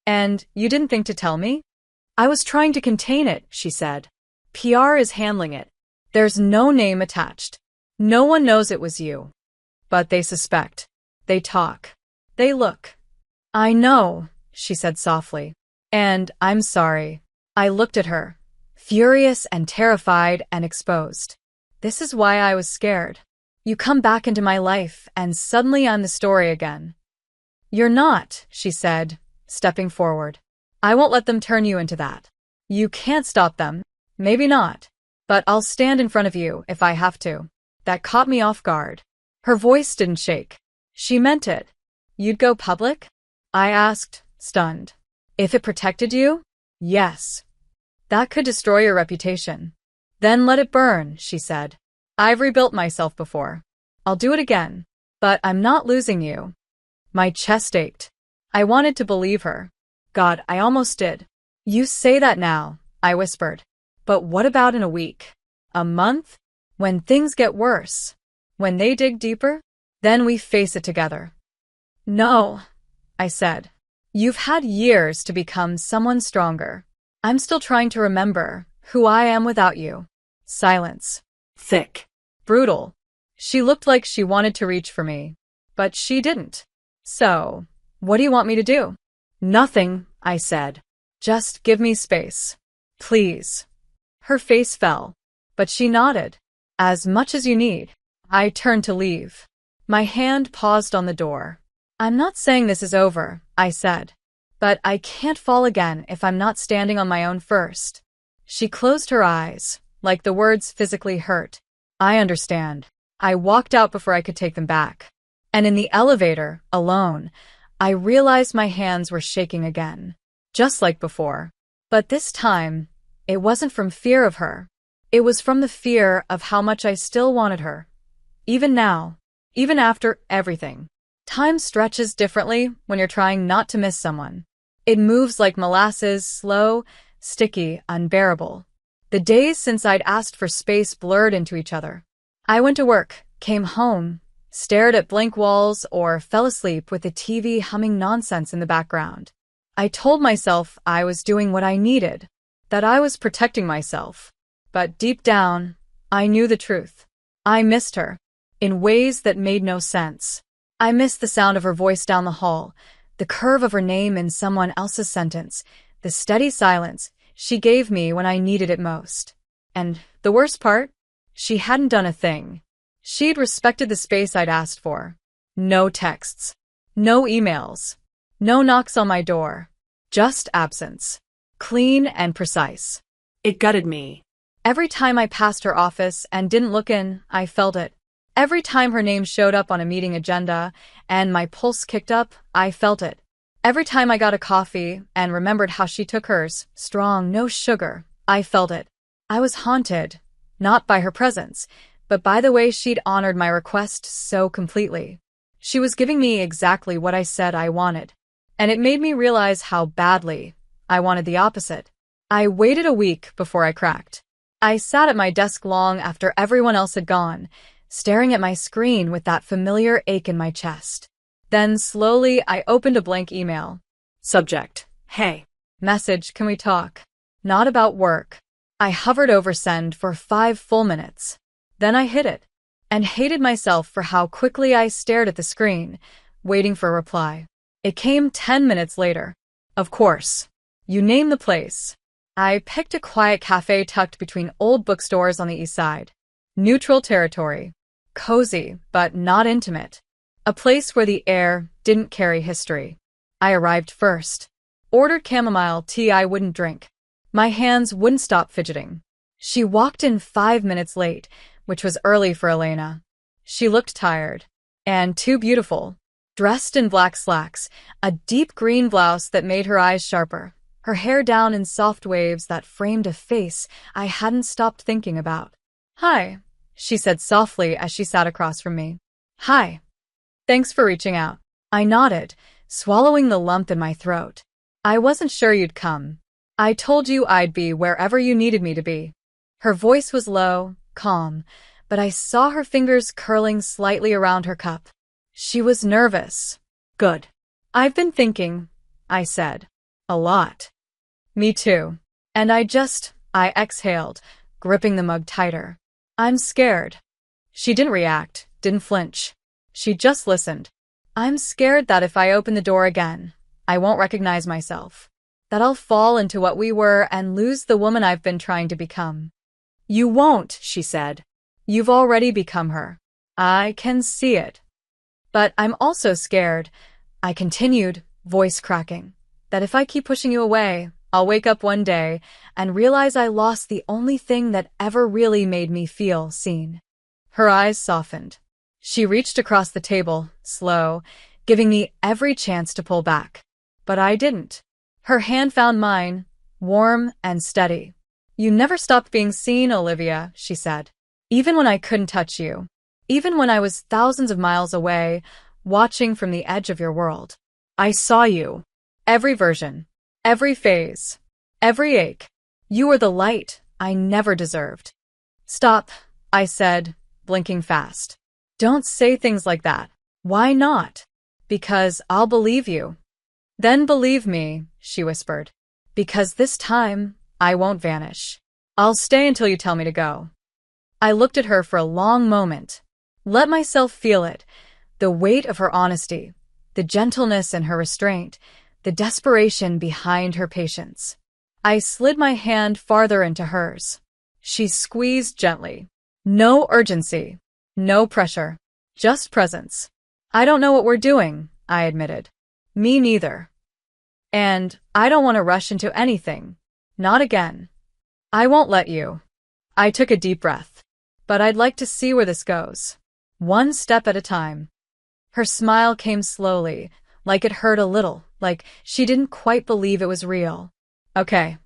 And you didn't think to tell me? I was trying to contain it, she said. PR is handling it. There's no name attached. No one knows it was you. But they suspect. They talk. They look. I know, she said softly. And I'm sorry. I looked at her, furious and terrified and exposed. This is why I was scared. You come back into my life, and suddenly I'm the story again. You're not, she said, stepping forward. I won't let them turn you into that. You can't stop them. Maybe not. But I'll stand in front of you if I have to. That caught me off guard. Her voice didn't shake. She meant it. You'd go public? I asked, stunned. If it protected you? Yes. That could destroy your reputation. Then let it burn, she said. I've rebuilt myself before. I'll do it again. But I'm not losing you. My chest ached. I wanted to believe her. God, I almost did. You say that now, I whispered. But what about in a week? A month? When things get worse? When they dig deeper? Then we face it together. No, I said. You've had years to become someone stronger. I'm still trying to remember who I am without you. Silence. Thick. Brutal. She looked like she wanted to reach for me, but she didn't. So, what do you want me to do? Nothing, I said. Just give me space. Please. Her face fell, but she nodded. As much as you need. I turned to leave. My hand paused on the door. I'm not saying this is over, I said. But I can't fall again if I'm not standing on my own first. She closed her eyes, like the words physically hurt. I understand. I walked out before I could take them back. And in the elevator, alone, I realized my hands were shaking again. Just like before. But this time, it wasn't from fear of her. It was from the fear of how much I still wanted her. Even now. Even after everything. Time stretches differently when you're trying not to miss someone. It moves like molasses, slow, sticky, unbearable. The days since I'd asked for space blurred into each other. I went to work, came home, stared at blank walls, or fell asleep with the TV humming nonsense in the background. I told myself I was doing what I needed, that I was protecting myself. But deep down, I knew the truth. I missed her, in ways that made no sense. I missed the sound of her voice down the hall, the curve of her name in someone else's sentence, the steady silence she gave me when I needed it most. And the worst part? She hadn't done a thing. She'd respected the space I'd asked for. No texts. No emails. No knocks on my door. Just absence. Clean and precise. It gutted me. Every time I passed her office and didn't look in, I felt it. Every time her name showed up on a meeting agenda and my pulse kicked up, I felt it. Every time I got a coffee and remembered how she took hers, strong, no sugar, I felt it. I was haunted, not by her presence, but by the way she'd honored my request so completely. She was giving me exactly what I said I wanted, and it made me realize how badly I wanted the opposite. I waited a week before I cracked. I sat at my desk long after everyone else had gone, staring at my screen with that familiar ache in my chest. Then slowly I opened a blank email. Subject: Hey. Message: Can we talk? Not about work. I hovered over send for 5 full minutes. Then I hit it, and hated myself for how quickly I stared at the screen, waiting for a reply. It came 10 minutes later. Of course. You name the place. I picked a quiet cafe tucked between old bookstores on the east side. Neutral territory. Cozy, but not intimate. A place where the air didn't carry history. I arrived first. Ordered chamomile tea I wouldn't drink. My hands wouldn't stop fidgeting. She walked in 5 minutes late, which was early for Elena. She looked tired. And too beautiful. Dressed in black slacks, a deep green blouse that made her eyes sharper, her hair down in soft waves that framed a face I hadn't stopped thinking about. "Hi," she said softly as she sat across from me. "Hi. Thanks for reaching out." I nodded, swallowing the lump in my throat. "I wasn't sure you'd come. I told you I'd be wherever you needed me to be." Her voice was low, calm, but I saw her fingers curling slightly around her cup. She was nervous. "Good. I've been thinking," I said. "A lot." "Me too." And I exhaled, gripping the mug tighter. "I'm scared." She didn't react, didn't flinch. She just listened. "I'm scared that if I open the door again, I won't recognize myself. That I'll fall into what we were and lose the woman I've been trying to become." "You won't," she said. "You've already become her. I can see it." "But I'm also scared," I continued, voice cracking, "that if I keep pushing you away, I'll wake up one day and realize I lost the only thing that ever really made me feel seen." Her eyes softened. She reached across the table, slow, giving me every chance to pull back. But I didn't. Her hand found mine, warm and steady. "You never stopped being seen, Olivia," she said. "Even when I couldn't touch you. Even when I was thousands of miles away, watching from the edge of your world. I saw you. Every version. Every phase. Every ache. You were the light I never deserved." "Stop," I said, blinking fast. "Don't say things like that." "Why not?" "Because I'll believe you." "Then believe me," she whispered. "Because this time, I won't vanish. I'll stay until you tell me to go." I looked at her for a long moment. Let myself feel it. The weight of her honesty, the gentleness in her restraint, the desperation behind her patience. I slid my hand farther into hers. She squeezed gently. No urgency. No pressure. Just presence. "I don't know what we're doing," I admitted. "Me neither. And I don't want to rush into anything. Not again. I won't let you." I took a deep breath. "But I'd like to see where this goes. One step at a time." Her smile came slowly, like it hurt a little, like she didn't quite believe it was real. "Okay."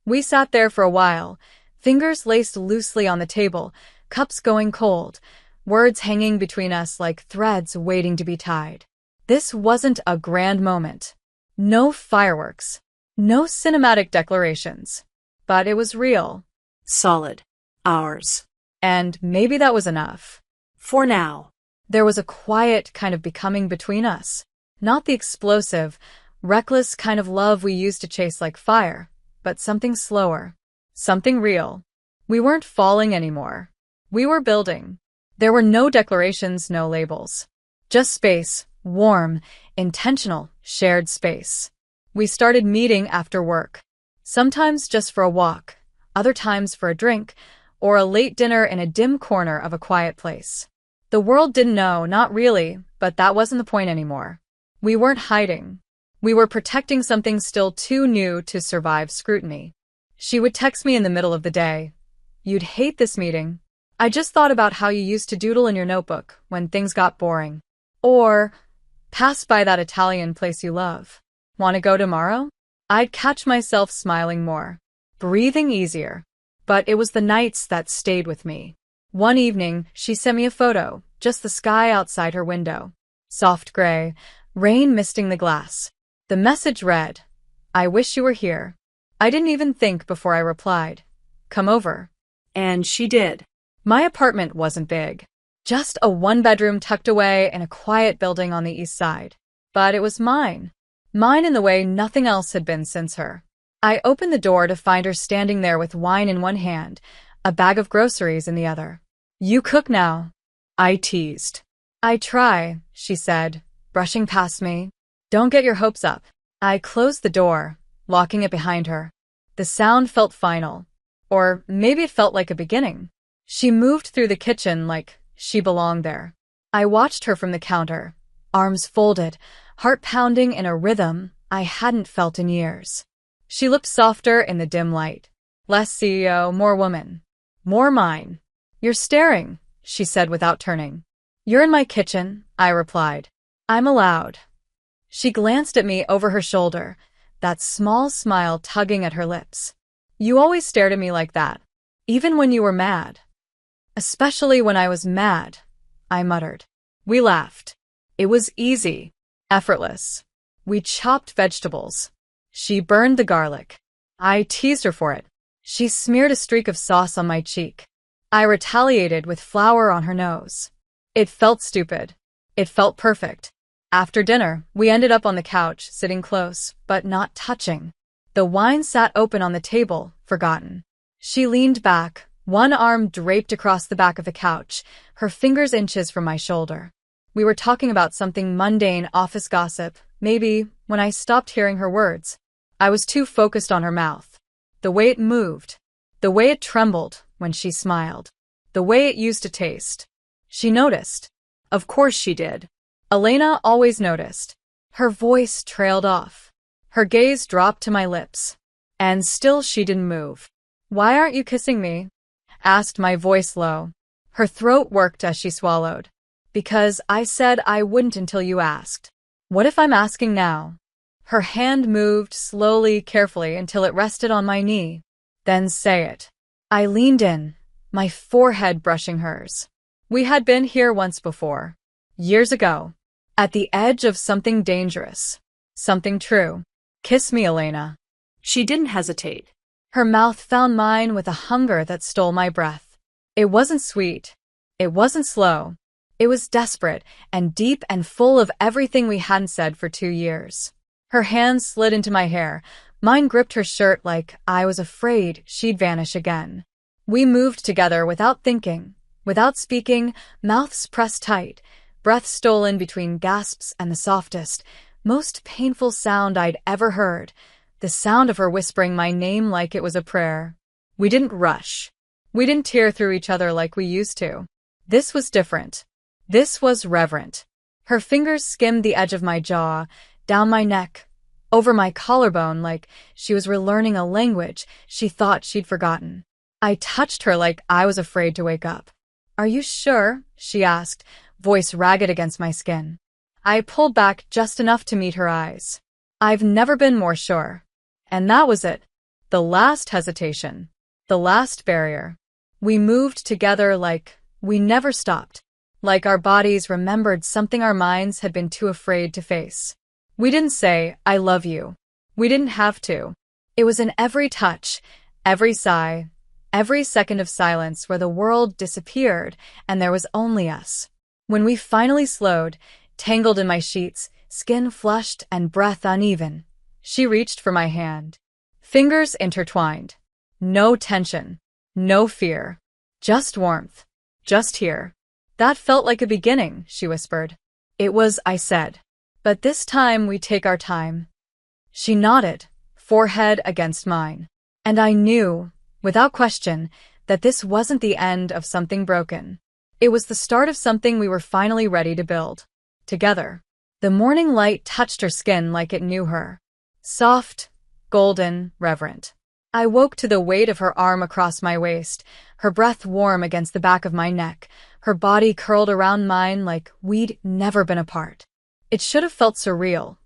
We sat there for a while, fingers laced loosely on the table, cups going cold, words hanging between us like threads waiting to be tied. This wasn't a grand moment. No fireworks. No cinematic declarations. But it was real. Solid. Ours. And maybe that was enough. For now. There was a quiet kind of becoming between us. Not the explosive, reckless kind of love we used to chase like fire, but something slower. Something real. We weren't falling anymore. We were building. There were no declarations, no labels. Just space, warm, intentional, shared space. We started meeting after work. Sometimes just for a walk, other times for a drink, or a late dinner in a dim corner of a quiet place. The world didn't know, not really, but that wasn't the point anymore. We weren't hiding. We were protecting something still too new to survive scrutiny. She would text me in the middle of the day. "You'd hate this meeting. I just thought about how you used to doodle in your notebook when things got boring." Or, "Pass by that Italian place you love. Want to go tomorrow?" I'd catch myself smiling more, breathing easier. But it was the nights that stayed with me. One evening, she sent me a photo, just the sky outside her window. Soft gray, rain misting the glass. The message read, "I wish you were here." I didn't even think before I replied, "Come over." And she did. My apartment wasn't big. Just a one-bedroom tucked away in a quiet building on the east side. But it was mine. Mine in the way nothing else had been since her. I opened the door to find her standing there with wine in one hand, a bag of groceries in the other. "You cook now?" I teased. "I try," she said, brushing past me. "Don't get your hopes up." I closed the door, locking it behind her. The sound felt final. Or maybe it felt like a beginning. She moved through the kitchen like she belonged there. I watched her from the counter, arms folded, heart pounding in a rhythm, I hadn't felt in years. She looked softer in the dim light. Less CEO, more woman. More mine. You're staring, she said without turning. You're in my kitchen, I replied. I'm allowed. She glanced at me over her shoulder, that small smile tugging at her lips. You always stared at me like that, even when you were mad. Especially when I was mad, I muttered. We laughed. It was easy, effortless. We chopped vegetables. She burned the garlic. I teased her for it. She smeared a streak of sauce on my cheek. I retaliated with flour on her nose. It felt stupid. It felt perfect. After dinner, we ended up on the couch, sitting close, but not touching. The wine sat open on the table, forgotten. She leaned back, one arm draped across the back of the couch, her fingers inches from my shoulder. We were talking about something mundane, office gossip, maybe, when I stopped hearing her words. I was too focused on her mouth. The way it moved. The way it trembled when she smiled. The way it used to taste. She noticed. Of course she did. Elena always noticed. Her voice trailed off. Her gaze dropped to my lips. And still she didn't move. Why aren't you kissing me? Asked my voice low. Her throat worked as she swallowed. Because I said I wouldn't until you asked. What if I'm asking now? Her hand moved slowly, carefully, until it rested on my knee. Then say it. I leaned in, my forehead brushing hers. We had been here once before. Years ago. At the edge of something dangerous. Something true. Kiss me, Elena. She didn't hesitate. Her mouth found mine with a hunger that stole my breath. It wasn't sweet. It wasn't slow. It was desperate and deep and full of everything we hadn't said for 2 years. Her hands slid into my hair. Mine gripped her shirt like I was afraid she'd vanish again. We moved together without thinking, without speaking, mouths pressed tight, breath stolen between gasps and the softest, most painful sound I'd ever heard, the sound of her whispering my name like it was a prayer. We didn't rush. We didn't tear through each other like we used to. This was different. This was reverent. Her fingers skimmed the edge of my jaw, down my neck, over my collarbone like she was relearning a language she thought she'd forgotten. I touched her like I was afraid to wake up. Are you sure? She asked, voice ragged against my skin. I pulled back just enough to meet her eyes. I've never been more sure. And that was it. The last hesitation. The last barrier. We moved together like we never stopped. Like our bodies remembered something our minds had been too afraid to face. We didn't say, I love you. We didn't have to. It was in every touch, every sigh, every second of silence where the world disappeared and there was only us. When we finally slowed, tangled in my sheets, skin flushed and breath uneven, she reached for my hand. Fingers intertwined. No tension. No fear. Just warmth. Just here. That felt like a beginning, she whispered. It was, I said. But this time we take our time. She nodded, forehead against mine. And I knew, without question, that this wasn't the end of something broken. It was the start of something we were finally ready to build. Together. The morning light touched her skin like it knew her. Soft, golden, reverent. I woke to the weight of her arm across my waist, her breath warm against the back of my neck, her body curled around mine like we'd never been apart. It should have felt surreal,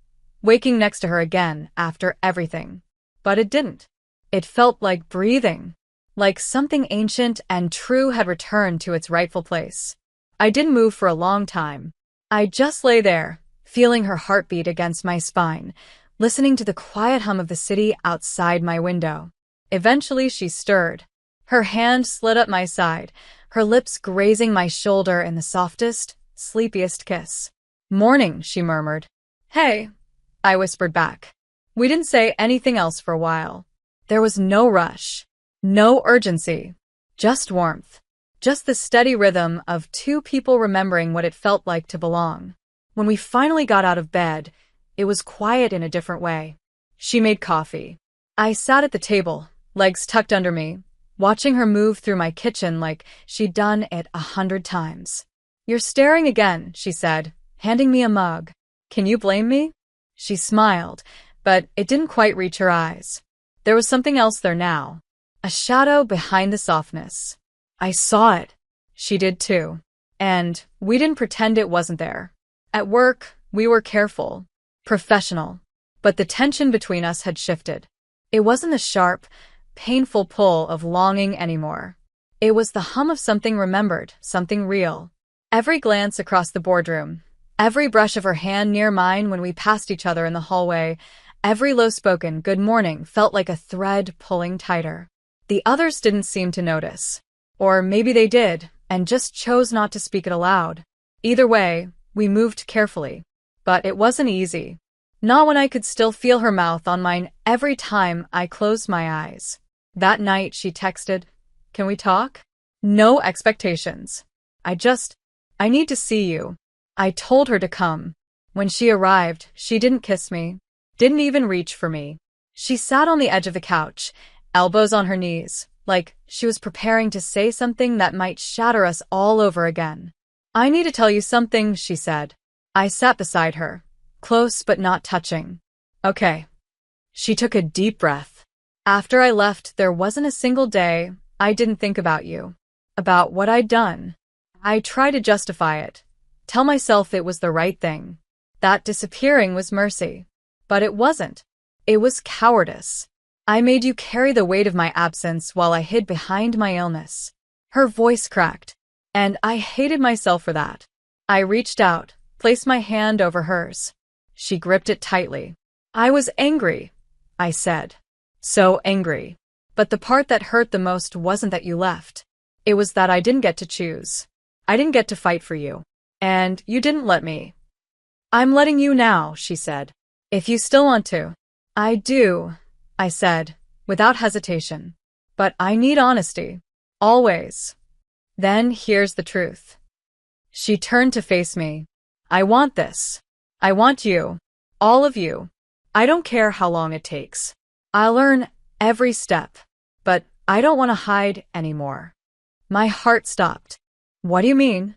waking next to her again after everything. But it didn't. It felt like breathing, like something ancient and true had returned to its rightful place. I didn't move for a long time. I just lay there, feeling her heartbeat against my spine, listening to the quiet hum of the city outside my window. Eventually she stirred. Her hand slid up my side, her lips grazing my shoulder in the softest, sleepiest kiss. Morning, she murmured. Hey, I whispered back. We didn't say anything else for a while. There was no rush, no urgency, just warmth, just the steady rhythm of two people remembering what it felt like to belong. When we finally got out of bed, it was quiet in a different way. She made coffee. I sat at the table, legs tucked under me, watching her move through my kitchen like she'd done it 100 times. You're staring again, she said, handing me a mug. Can you blame me? She smiled, but it didn't quite reach her eyes. There was something else there now. A shadow behind the softness. I saw it. She did too. And we didn't pretend it wasn't there. At work, we were careful, professional, but the tension between us had shifted. It wasn't the sharp, painful pull of longing anymore. It was the hum of something remembered, something real. Every glance across the boardroom, every brush of her hand near mine when we passed each other in the hallway, every low-spoken good morning felt like a thread pulling tighter. The others didn't seem to notice. Or maybe they did, and just chose not to speak it aloud. Either way, we moved carefully. But it wasn't easy. Not when I could still feel her mouth on mine every time I closed my eyes. That night she texted, "Can we talk?" No expectations. I need to see you. I told her to come. When she arrived, she didn't kiss me, didn't even reach for me. She sat on the edge of the couch, elbows on her knees, like she was preparing to say something that might shatter us all over again. "I need to tell you something," she said. I sat beside her, close but not touching. "Okay." She took a deep breath. "After I left, there wasn't a single day I didn't think about you, about what I'd done. I tried to justify it, tell myself it was the right thing, that disappearing was mercy. But it wasn't. It was cowardice. I made you carry the weight of my absence while I hid behind my illness." Her voice cracked, and I hated myself for that. I reached out, placed my hand over hers. She gripped it tightly. "I was angry," I said. "So angry. But the part that hurt the most wasn't that you left. It was that I didn't get to choose. I didn't get to fight for you. And you didn't let me." "I'm letting you now," she said. "If you still want to." "I do," I said, without hesitation. "But I need honesty. Always." "Then here's the truth." She turned to face me. "I want this. I want you. All of you. I don't care how long it takes. I'll learn every step. But I don't want to hide anymore." My heart stopped. "What do you mean?"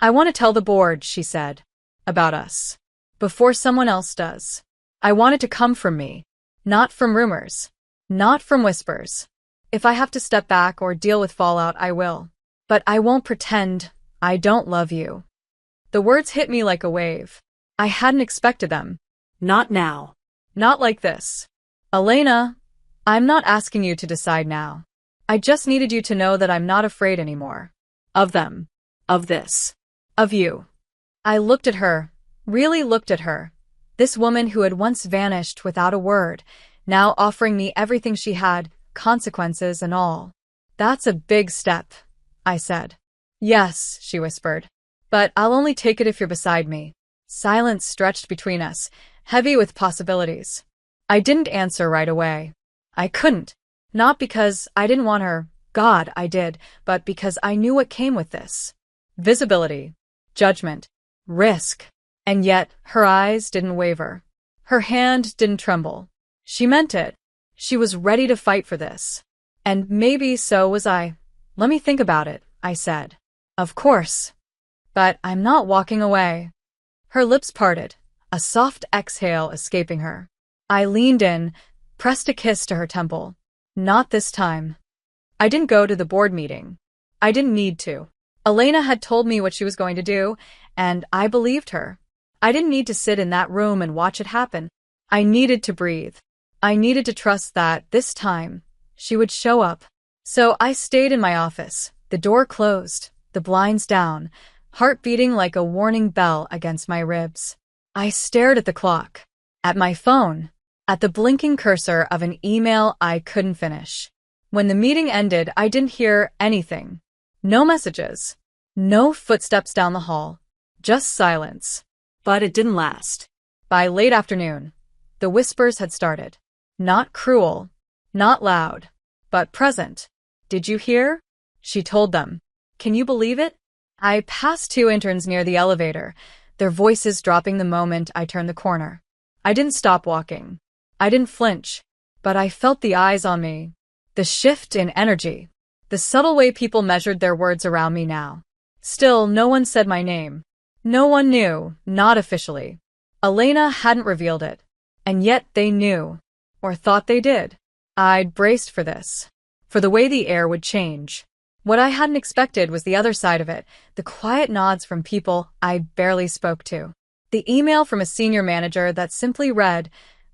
"I want to tell the board," she said, "about us. Before someone else does. I want it to come from me. Not from rumors. Not from whispers. If I have to step back or deal with fallout, I will. But I won't pretend I don't love you." The words hit me like a wave. I hadn't expected them. Not now. Not like this. "Elena, I'm not asking you to decide now. I just needed you to know that I'm not afraid anymore. Of them. Of this. Of you." I looked at her, really looked at her. This woman who had once vanished without a word, now offering me everything she had, consequences and all. "That's a big step," I said. "Yes," she whispered. "But I'll only take it if you're beside me." Silence stretched between us, heavy with possibilities. I didn't answer right away. I couldn't. Not because I didn't want her, God, I did, but because I knew what came with this. Visibility, judgment, risk. And yet, her eyes didn't waver. Her hand didn't tremble. She meant it. She was ready to fight for this. And maybe so was I. "Let me think about it," I said. "Of course. But I'm not walking away." Her lips parted, a soft exhale escaping her. I leaned in, pressed a kiss to her temple. "Not this time." I didn't go to the board meeting. I didn't need to. Elena had told me what she was going to do, and I believed her. I didn't need to sit in that room and watch it happen. I needed to breathe. I needed to trust that, this time, she would show up. So I stayed in my office, the door closed, the blinds down, heart beating like a warning bell against my ribs. I stared at the clock, at my phone, at the blinking cursor of an email I couldn't finish. When the meeting ended, I didn't hear anything. No messages. No footsteps down the hall. Just silence. But it didn't last. By late afternoon, the whispers had started. Not cruel, not loud, but present. "Did you hear?" She told them. Can you believe it? I passed 2 interns near the elevator, their voices dropping the moment I turned the corner. I didn't stop walking. I didn't flinch, but I felt the eyes on me. The shift in energy. The subtle way people measured their words around me now. Still, no one said my name. No one knew, not officially. Elena hadn't revealed it. And yet they knew, or thought they did. I'd braced for this, for the way the air would change. What I hadn't expected was the other side of it, the quiet nods from people I barely spoke to. The email from a senior manager that simply read,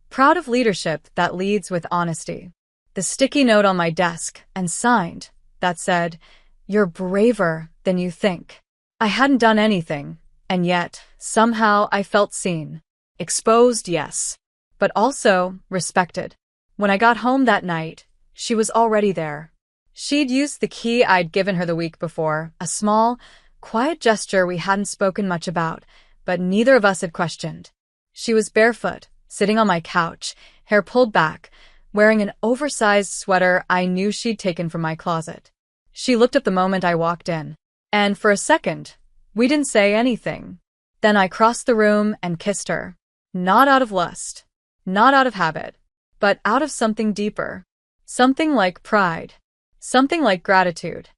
"Proud of leadership that leads with honesty." The sticky note on my desk, and signed, that said, "You're braver than you think." I hadn't done anything, and yet, somehow I felt seen. Exposed, yes, but also respected. When I got home that night, she was already there. She'd used the key I'd given her the week before, a small, quiet gesture we hadn't spoken much about, but neither of us had questioned. She was barefoot, sitting on my couch, hair pulled back, wearing an oversized sweater I knew she'd taken from my closet. She looked up the moment I walked in, and for a second, we didn't say anything. Then I crossed the room and kissed her. Not out of lust, not out of habit, but out of something deeper. Something like pride. Something like gratitude.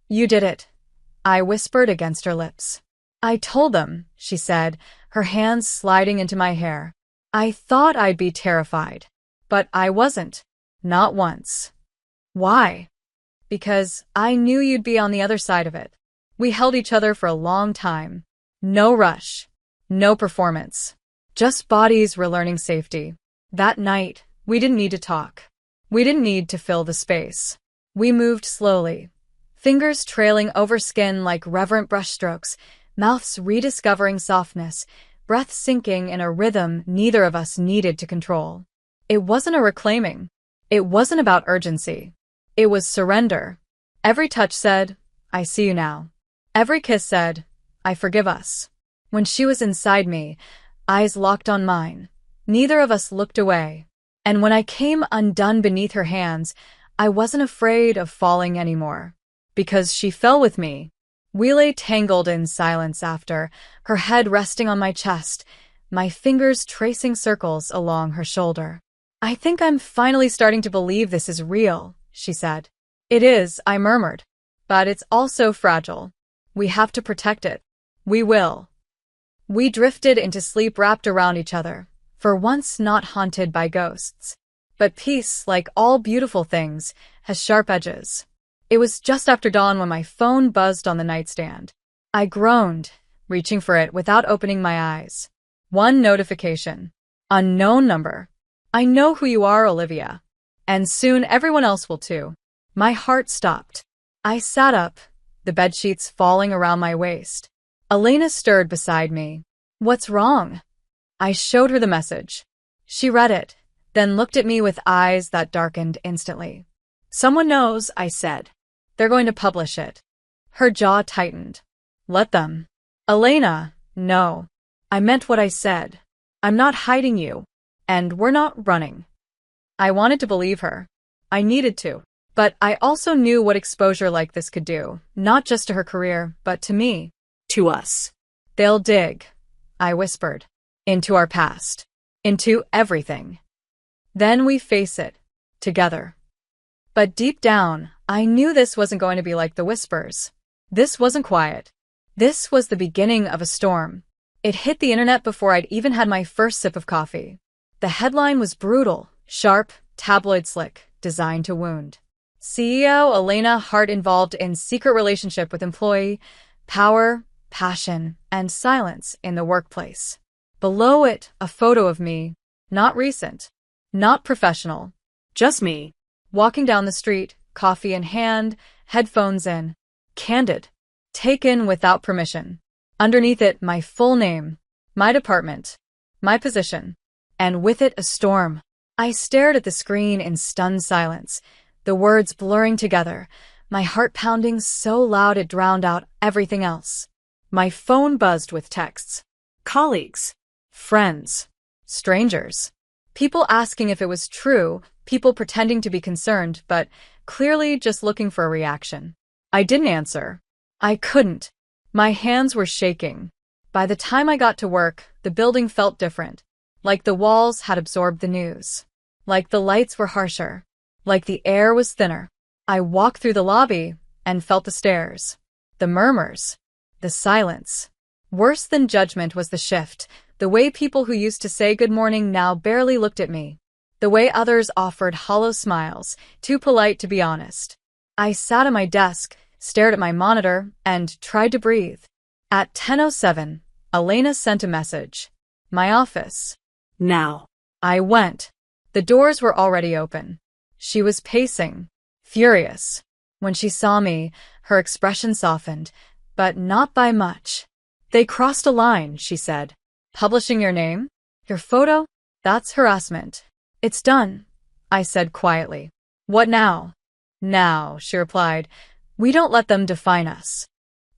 "You did it," I whispered against her lips. "I told them," she said, her hands sliding into my hair. "I thought I'd be terrified. But I wasn't. Not once." "Why?" "Because I knew you'd be on the other side of it." We held each other for a long time. No rush. No performance. Just bodies relearning safety. That night, we didn't need to talk. We didn't need to fill the space. We moved slowly, fingers trailing over skin like reverent brushstrokes, mouths rediscovering softness, breath sinking in a rhythm neither of us needed to control. It wasn't a reclaiming. It wasn't about urgency. It was surrender. Every touch said, "I see you now." Every kiss said, "I forgive us." When she was inside me, eyes locked on mine, neither of us looked away. And when I came undone beneath her hands, I wasn't afraid of falling anymore. Because she fell with me. We lay tangled in silence after, her head resting on my chest, my fingers tracing circles along her shoulder. "I think I'm finally starting to believe this is real," she said. "It is," I murmured. "But it's also fragile. We have to protect it. We will." We drifted into sleep wrapped around each other, for once not haunted by ghosts. But peace, like all beautiful things, has sharp edges. It was just after dawn when my phone buzzed on the nightstand. I groaned, reaching for it without opening my eyes. One notification. Unknown number. "I know who you are, Olivia. And soon everyone else will too." My heart stopped. I sat up, the bedsheets falling around my waist. Elena stirred beside me. "What's wrong?" I showed her the message. She read it, then looked at me with eyes that darkened instantly. "Someone knows," I said. "They're going to publish it." Her jaw tightened. "Let them." "Elena, no. I meant what I said. I'm not hiding you. And we're not running." I wanted to believe her. I needed to. But I also knew what exposure like this could do, not just to her career, but to me. To us. "They'll dig," I whispered. "Into our past. Into everything. Then we face it. Together." But deep down, I knew this wasn't going to be like the whispers. This wasn't quiet. This was the beginning of a storm. It hit the internet before I'd even had my first sip of coffee. The headline was brutal, sharp, tabloid slick, designed to wound. CEO Elena Hart involved in secret relationship with employee, power, passion, and silence in the workplace. Below it, a photo of me, not recent, not professional, Just me. walking down the street, coffee in hand, headphones in, candid, taken without permission. Underneath it, my full name, my department, my position, and with it a storm. I stared at the screen in stunned silence, the words blurring together, my heart pounding so loud it drowned out everything else. My phone buzzed with texts. Colleagues. Friends. Strangers. People asking if it was true, people pretending to be concerned, but clearly just looking for a reaction. I didn't answer. I couldn't. My hands were shaking. By the time I got to work, the building felt different. Like the walls had absorbed the news. Like the lights were harsher. Like the air was thinner. I walked through the lobby and felt the stares. The murmurs. The silence. Worse than judgment was the shift. The way people who used to say good morning now barely looked at me. The way others offered hollow smiles, too polite to be honest. I sat at my desk, stared at my monitor, and tried to breathe. At 10:07, Elena sent a message. My office. Now. I went. The doors were already open. She was pacing, furious. When she saw me, her expression softened, but not by much. They crossed a line, she said. Publishing your name? Your photo? That's harassment. It's done, I said quietly. What now? Now, she replied. We don't let them define us.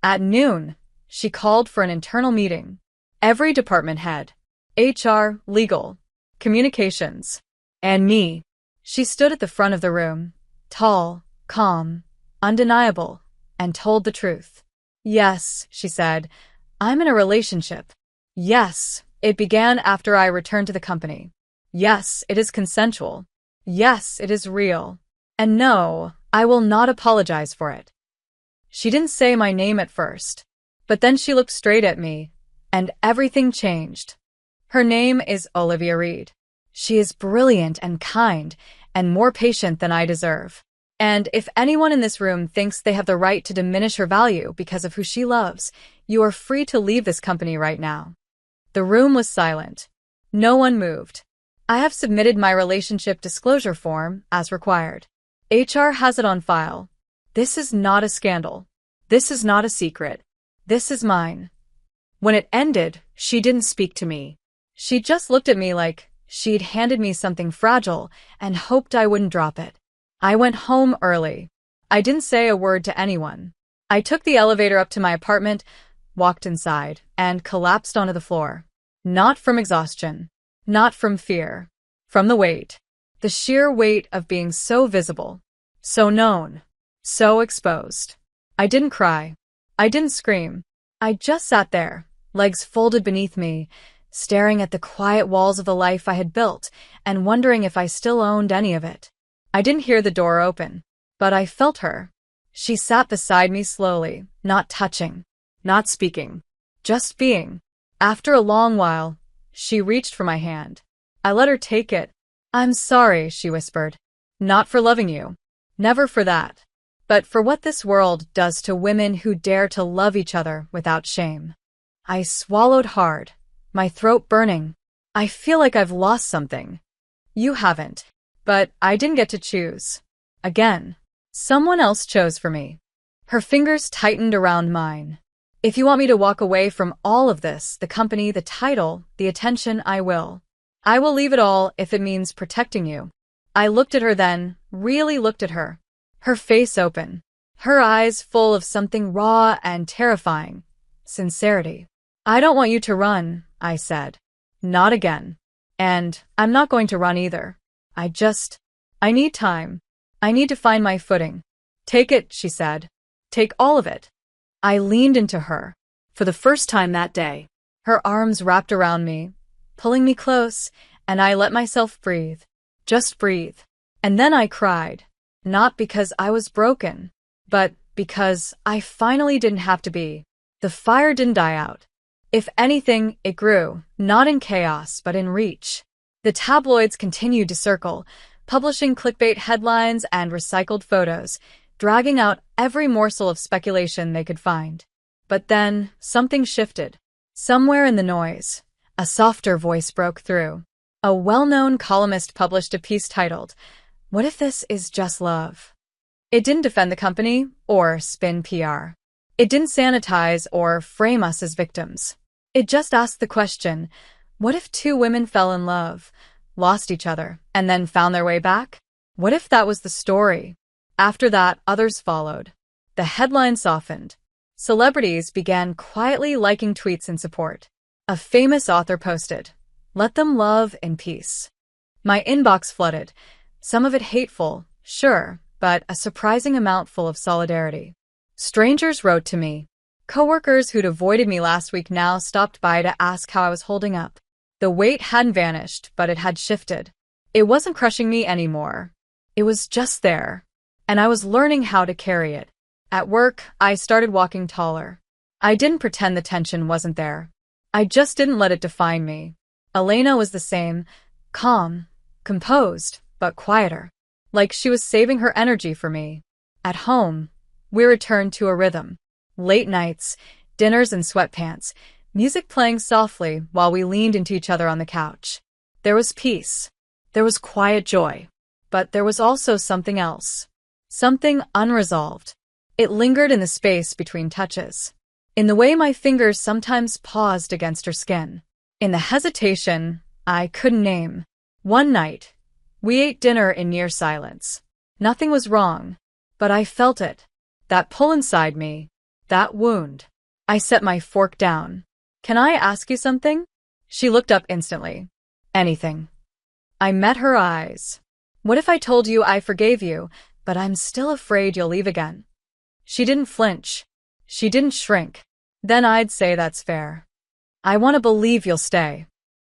At noon, she called for an internal meeting. Every department head. HR, legal, communications, and me. She stood at the front of the room, tall, calm, undeniable, and told the truth. Yes, she said, I'm in a relationship. Yes, it began after I returned to the company. Yes, it is consensual. Yes, it is real. And no, I will not apologize for it. She didn't say my name at first, but then she looked straight at me, and everything changed. Her name is Olivia Reed. She is brilliant and kind, and more patient than I deserve. And if anyone in this room thinks they have the right to diminish her value because of who she loves, you are free to leave this company right now. The room was silent. No one moved. I have submitted my relationship disclosure form as required. HR has it on file. This is not a scandal. This is not a secret. This is mine. When it ended, she didn't speak to me. She just looked at me like she'd handed me something fragile and hoped I wouldn't drop it. I went home early. I didn't say a word to anyone. I took the elevator up to my apartment, walked inside, and collapsed onto the floor. Not from exhaustion. Not from fear. From the weight. The sheer weight of being so visible. So known. So exposed. I didn't cry. I didn't scream. I just sat there, legs folded beneath me, staring at the quiet walls of the life I had built and wondering if I still owned any of it. I didn't hear the door open, but I felt her. She sat beside me slowly, not touching, not speaking, just being. After a long while, she reached for my hand. I let her take it. I'm sorry, she whispered. Not for loving you. Never for that. But for what this world does to women who dare to love each other without shame. I swallowed hard, my throat burning. I feel like I've lost something. You haven't. But I didn't get to choose. Again. Someone else chose for me. Her fingers tightened around mine. If you want me to walk away from all of this, the company, the title, the attention, I will. I will leave it all if it means protecting you. I looked at her then, really looked at her. Her face open. Her eyes full of something raw and terrifying. Sincerity. I don't want you to run, I said. Not again. And I'm not going to run either. I need time. I need to find my footing. Take it, she said. Take all of it. I leaned into her. For the first time that day. Her arms wrapped around me, pulling me close, and I let myself breathe. Just breathe. And then I cried. Not because I was broken, but because I finally didn't have to be. The fire didn't die out. If anything, it grew, not in chaos, but in reach. The tabloids continued to circle, publishing clickbait headlines and recycled photos, dragging out every morsel of speculation they could find. But then, something shifted. Somewhere in the noise, a softer voice broke through. A well-known columnist published a piece titled, "What if this is just love?" It didn't defend the company or spin PR. It didn't sanitize or frame us as victims. It just asked the question, what if two women fell in love, lost each other, and then found their way back? What if that was the story? After that, others followed. The headline softened. Celebrities began quietly liking tweets in support. A famous author posted, "Let them love in peace." My inbox flooded, some of it hateful, sure, but a surprising amount full of solidarity. Strangers wrote to me. Coworkers who'd avoided me last week now stopped by to ask how I was holding up. The weight hadn't vanished, but it had shifted. It wasn't crushing me anymore. It was just there. And I was learning how to carry it. At work, I started walking taller. I didn't pretend the tension wasn't there. I just didn't let it define me. Elena was the same, calm, composed, but quieter. Like she was saving her energy for me. At home, we returned to a rhythm. Late nights, dinners in sweatpants, music playing softly while we leaned into each other on the couch. There was peace. There was quiet joy. But there was also something else. Something unresolved. It lingered in the space between touches. In the way my fingers sometimes paused against her skin. In the hesitation I couldn't name. One night, we ate dinner in near silence. Nothing was wrong, but I felt it. That pull inside me. That wound. I set my fork down. Can I ask you something? She looked up instantly. Anything. I met her eyes. What if I told you I forgave you, but I'm still afraid you'll leave again? She didn't flinch. She didn't shrink. Then I'd say that's fair. I want to believe you'll stay.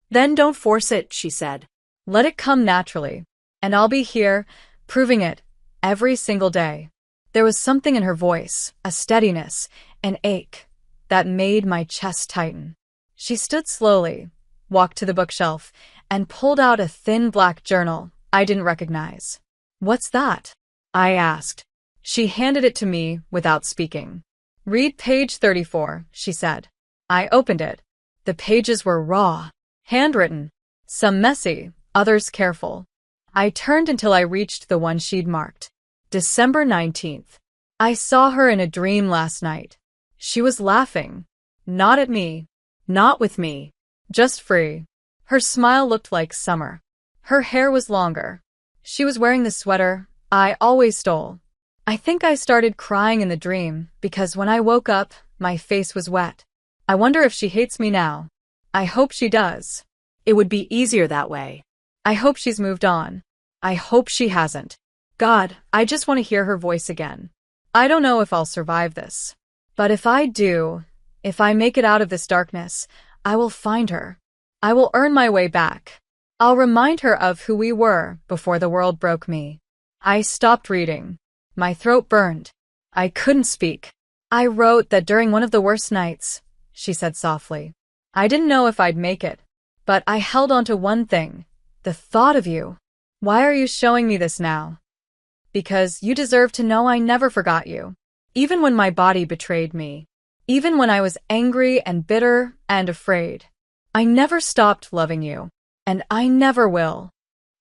Then don't force it, she said. Let it come naturally. And I'll be here, proving it, every single day. There was something in her voice, a steadiness, an ache, that made my chest tighten. She stood slowly, walked to the bookshelf, and pulled out a thin black journal I didn't recognize. What's that? I asked. She handed it to me without speaking. Read page 34, she said. I opened it. The pages were raw, handwritten, some messy, others careful. I turned until I reached the one she'd marked. December 19th. I saw her in a dream last night. She was laughing. Not at me. Not with me. Just free. Her smile looked like summer. Her hair was longer. She was wearing the sweater I always stole. I think I started crying in the dream because when I woke up, my face was wet. I wonder if she hates me now. I hope she does. It would be easier that way. I hope she's moved on. I hope she hasn't. God, I just want to hear her voice again. I don't know if I'll survive this. But if I do, if I make it out of this darkness, I will find her. I will earn my way back. I'll remind her of who we were before the world broke me. I stopped reading. My throat burned. I couldn't speak. I wrote that during one of the worst nights, she said softly. I didn't know if I'd make it, but I held on to one thing, the thought of you. Why are you showing me this now? Because you deserve to know I never forgot you. Even when my body betrayed me. Even when I was angry and bitter and afraid. I never stopped loving you. And I never will.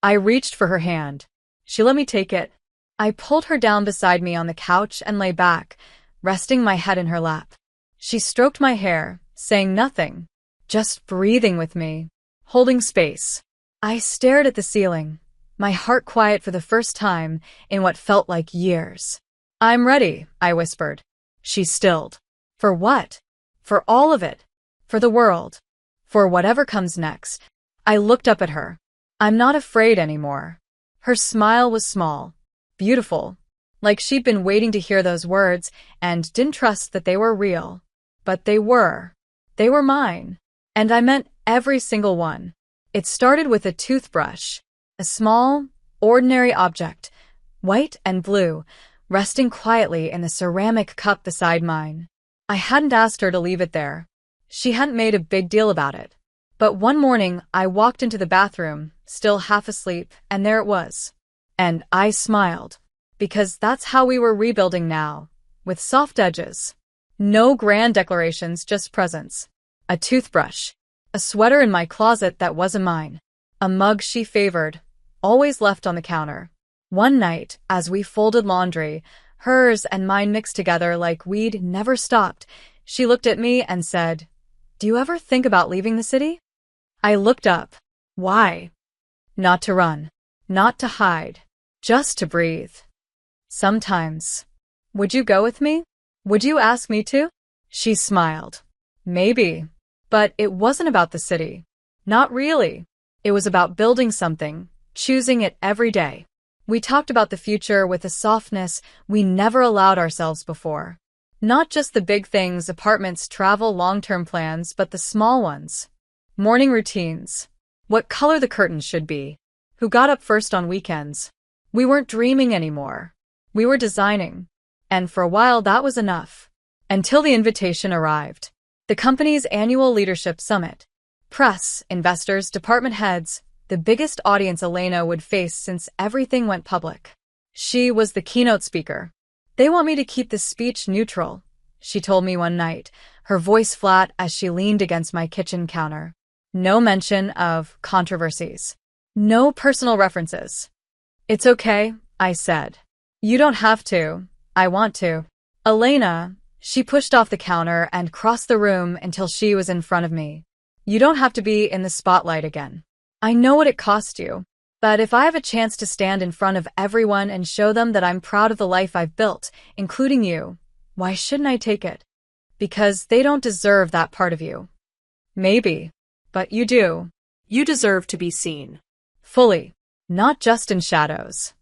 I reached for her hand. She let me take it. I pulled her down beside me on the couch and lay back, resting my head in her lap. She stroked my hair, saying nothing, just breathing with me, holding space. I stared at the ceiling, my heart quiet for the first time in what felt like years. I'm ready, I whispered. She stilled. For what? For all of it. For the world. For whatever comes next. I looked up at her. I'm not afraid anymore. Her smile was small, beautiful, like she'd been waiting to hear those words and didn't trust that they were real. But they were. They were mine. And I meant every single one. It started with a toothbrush, a small, ordinary object, white and blue, resting quietly in the ceramic cup beside mine. I hadn't asked her to leave it there. She hadn't made a big deal about it. But one morning, I walked into the bathroom, still half asleep, and there it was. And I smiled. Because that's how we were rebuilding now, with soft edges. No grand declarations, just presents. A toothbrush. A sweater in my closet that wasn't mine. A mug she favored, always left on the counter. One night, as we folded laundry, hers and mine mixed together like we'd never stopped, she looked at me and said, "Do you ever think about leaving the city?" I looked up. Why? Not to run. Not to hide. Just to breathe. Sometimes. Would you go with me? Would you ask me to? She smiled. Maybe. But it wasn't about the city. Not really. It was about building something, choosing it every day. We talked about the future with a softness we never allowed ourselves before. Not just the big things, apartments, travel, long-term plans, but the small ones. Morning routines. What color the curtains should be. Who got up first on weekends. We weren't dreaming anymore. We were designing. And for a while that was enough. Until the invitation arrived. The company's annual leadership summit. Press, investors, department heads, the biggest audience Elena would face since everything went public. She was the keynote speaker. They want me to keep the speech neutral, she told me one night, her voice flat as she leaned against my kitchen counter. No mention of controversies. No personal references. It's okay, I said. You don't have to. I want to. Elena, she pushed off the counter and crossed the room until she was in front of me. You don't have to be in the spotlight again. I know what it cost you. But if I have a chance to stand in front of everyone and show them that I'm proud of the life I've built, including you, why shouldn't I take it? Because they don't deserve that part of you. Maybe. But you do. You deserve to be seen. Fully. Not just in shadows.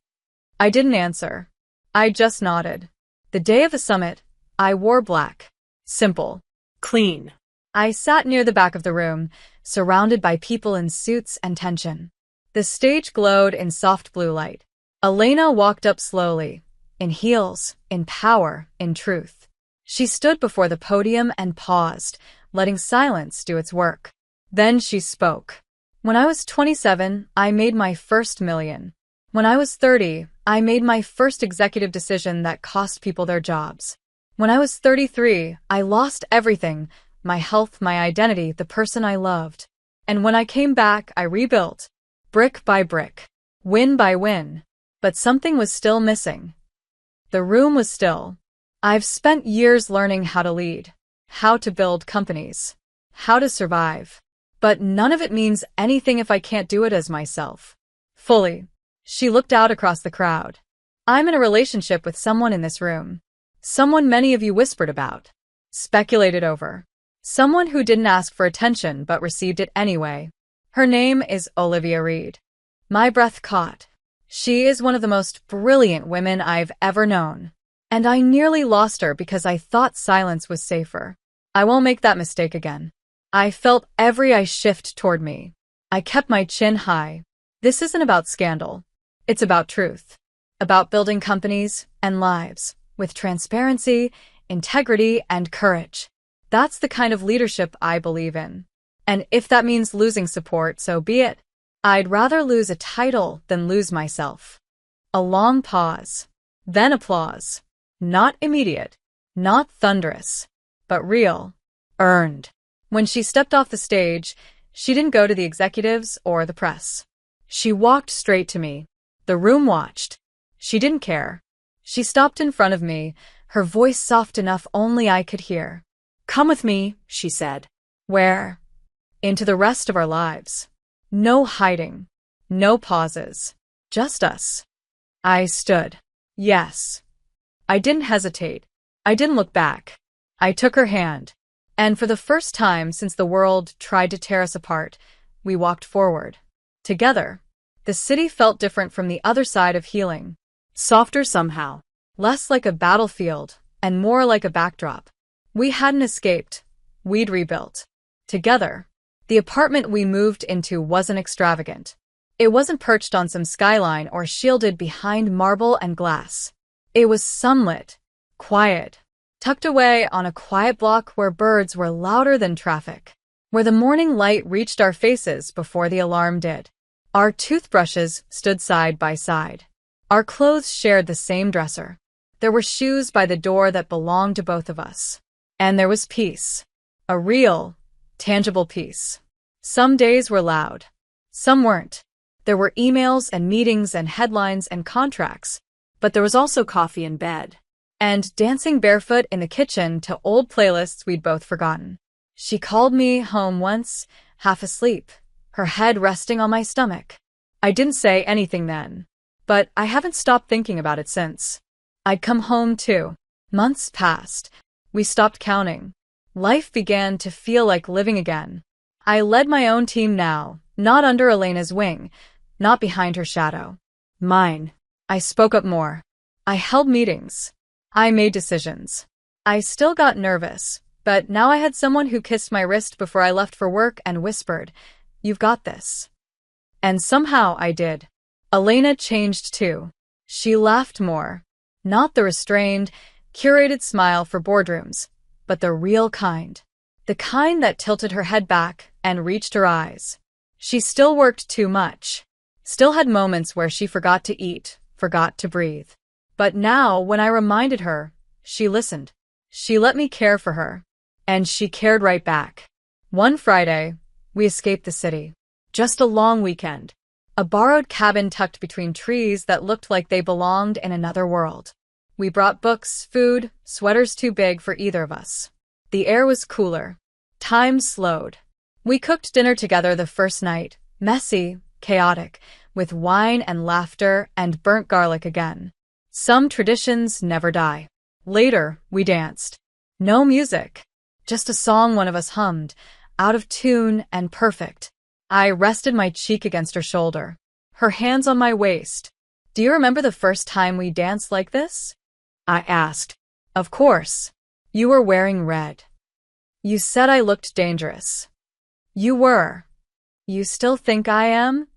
I didn't answer. I just nodded. The day of the summit, I wore black. Simple. Clean. I sat near the back of the room, surrounded by people in suits and tension. The stage glowed in soft blue light. Elena walked up slowly, in heels, in power, in truth. She stood before the podium and paused, letting silence do its work. Then she spoke. When I was 27, I made my first million. When I was 30, I made my first executive decision that cost people their jobs. When I was 33, I lost everything, my health, my identity, the person I loved. And when I came back, I rebuilt. Brick by brick, win by win. But something was still missing. The room was still. I've spent years learning how to lead, how to build companies, how to survive. But none of it means anything if I can't do it as myself. Fully. She looked out across the crowd. I'm in a relationship with someone in this room. Someone many of you whispered about, speculated over. Someone who didn't ask for attention but received it anyway. Her name is Olivia Reed. My breath caught. She is one of the most brilliant women I've ever known. And I nearly lost her because I thought silence was safer. I won't make that mistake again. I felt every eye shift toward me. I kept my chin high. This isn't about scandal. It's about truth. About building companies and lives with transparency, integrity, and courage. That's the kind of leadership I believe in. And if that means losing support, so be it. I'd rather lose a title than lose myself. A long pause. Then applause. Not immediate. Not thunderous. But real. Earned. When she stepped off the stage, she didn't go to the executives or the press. She walked straight to me. The room watched. She didn't care. She stopped in front of me, her voice soft enough only I could hear. Come with me, she said. Where? Into the rest of our lives. No hiding. No pauses. Just us. I stood. Yes. I didn't hesitate. I didn't look back. I took her hand. And for the first time since the world tried to tear us apart, we walked forward. Together. The city felt different from the other side of healing. Softer somehow. Less like a battlefield, and more like a backdrop. We hadn't escaped. We'd rebuilt. Together. The apartment we moved into wasn't extravagant. It wasn't perched on some skyline or shielded behind marble and glass. It was sunlit, quiet, tucked away on a quiet block where birds were louder than traffic, where the morning light reached our faces before the alarm did. Our toothbrushes stood side by side. Our clothes shared the same dresser. There were shoes by the door that belonged to both of us. And there was peace. A real, tangible peace. Some days were loud. Some weren't. There were emails and meetings and headlines and contracts. But there was also coffee in bed. And dancing barefoot in the kitchen to old playlists we'd both forgotten. She called me home once, half asleep, her head resting on my stomach. I didn't say anything then. But I haven't stopped thinking about it since. I'd come home too. Months passed. We stopped counting. Life began to feel like living again. I led my own team now, not under Elena's wing, not behind her shadow. Mine. I spoke up more. I held meetings. I made decisions. I still got nervous, but now I had someone who kissed my wrist before I left for work and whispered, "You've got this." And somehow I did. Elena changed too. She laughed more. Not the restrained, curated smile for boardrooms, but the real kind. the kind that tilted her head back and reached her eyes. She still worked too much, still had moments where she forgot to eat, forgot to breathe. But now, when I reminded her, she listened. She let me care for her. And she cared right back. One Friday, we escaped the city. Just a long weekend. A borrowed cabin tucked between trees that looked like they belonged in another world. We brought books, food, sweaters too big for either of us. The air was cooler. Time slowed. We cooked dinner together the first night, messy, chaotic, with wine and laughter and burnt garlic again. Some traditions never die. Later, we danced. No music. Just a song one of us hummed, out of tune and perfect. I rested my cheek against her shoulder, her hands on my waist. Do you remember the first time we danced like this? I asked. Of course. You were wearing red. You said I looked dangerous. You were. You still think I am?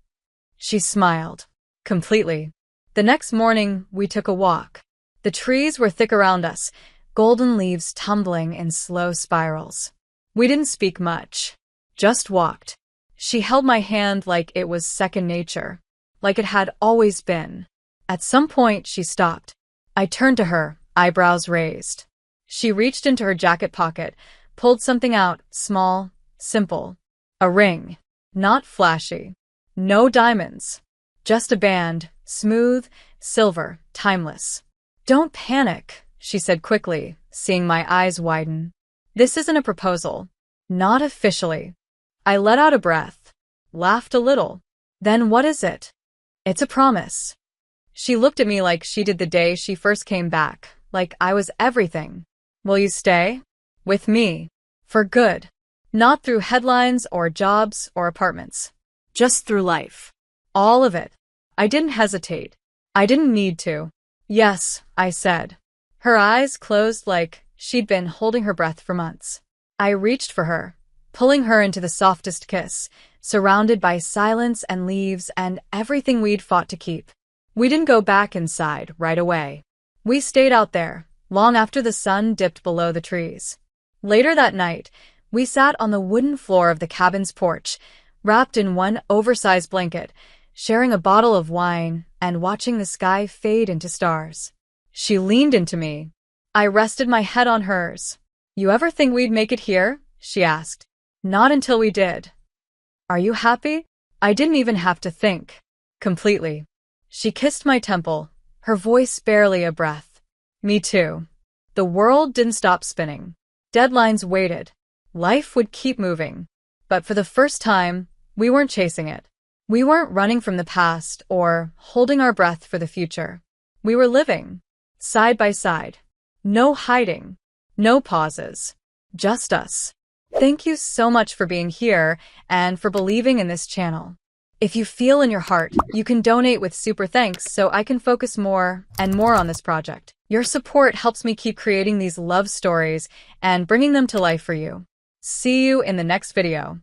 She smiled. Completely. The next morning, we took a walk. The trees were thick around us, golden leaves tumbling in slow spirals. We didn't speak much, just walked. She held my hand like it was second nature, like it had always been. At some point, she stopped. I turned to her, eyebrows raised. She reached into her jacket pocket, pulled something out, small, simple. A ring. Not flashy. No diamonds. Just a band, smooth, silver, timeless. Don't panic, she said quickly, seeing my eyes widen. This isn't a proposal. Not officially. I let out a breath, laughed a little. Then what is it? It's a promise. She looked at me like she did the day she first came back, like I was everything. Will you stay? With me. For good. Not through headlines or jobs or apartments. Just through life. All of it. I didn't hesitate. I didn't need to. Yes, I said. Her eyes closed like she'd been holding her breath for months. I reached for her, pulling her into the softest kiss, surrounded by silence and leaves and everything we'd fought to keep. We didn't go back inside right away. We stayed out there, long after the sun dipped below the trees. Later that night, we sat on the wooden floor of the cabin's porch, wrapped in one oversized blanket, sharing a bottle of wine and watching the sky fade into stars. She leaned into me. I rested my head on hers. You ever think we'd make it here? She asked. Not until we did. Are you happy? I didn't even have to think. Completely. She kissed my temple, her voice barely a breath. Me too. The world didn't stop spinning. Deadlines waited. Life would keep moving. But for the first time, we weren't chasing it. We weren't running from the past or holding our breath for the future. We were living, side by side. No hiding, no pauses, just us. Thank you so much for being here and for believing in this channel. If you feel in your heart, you can donate with super thanks so I can focus more and more on this project. Your support helps me keep creating these love stories and bringing them to life for you. See you in the next video.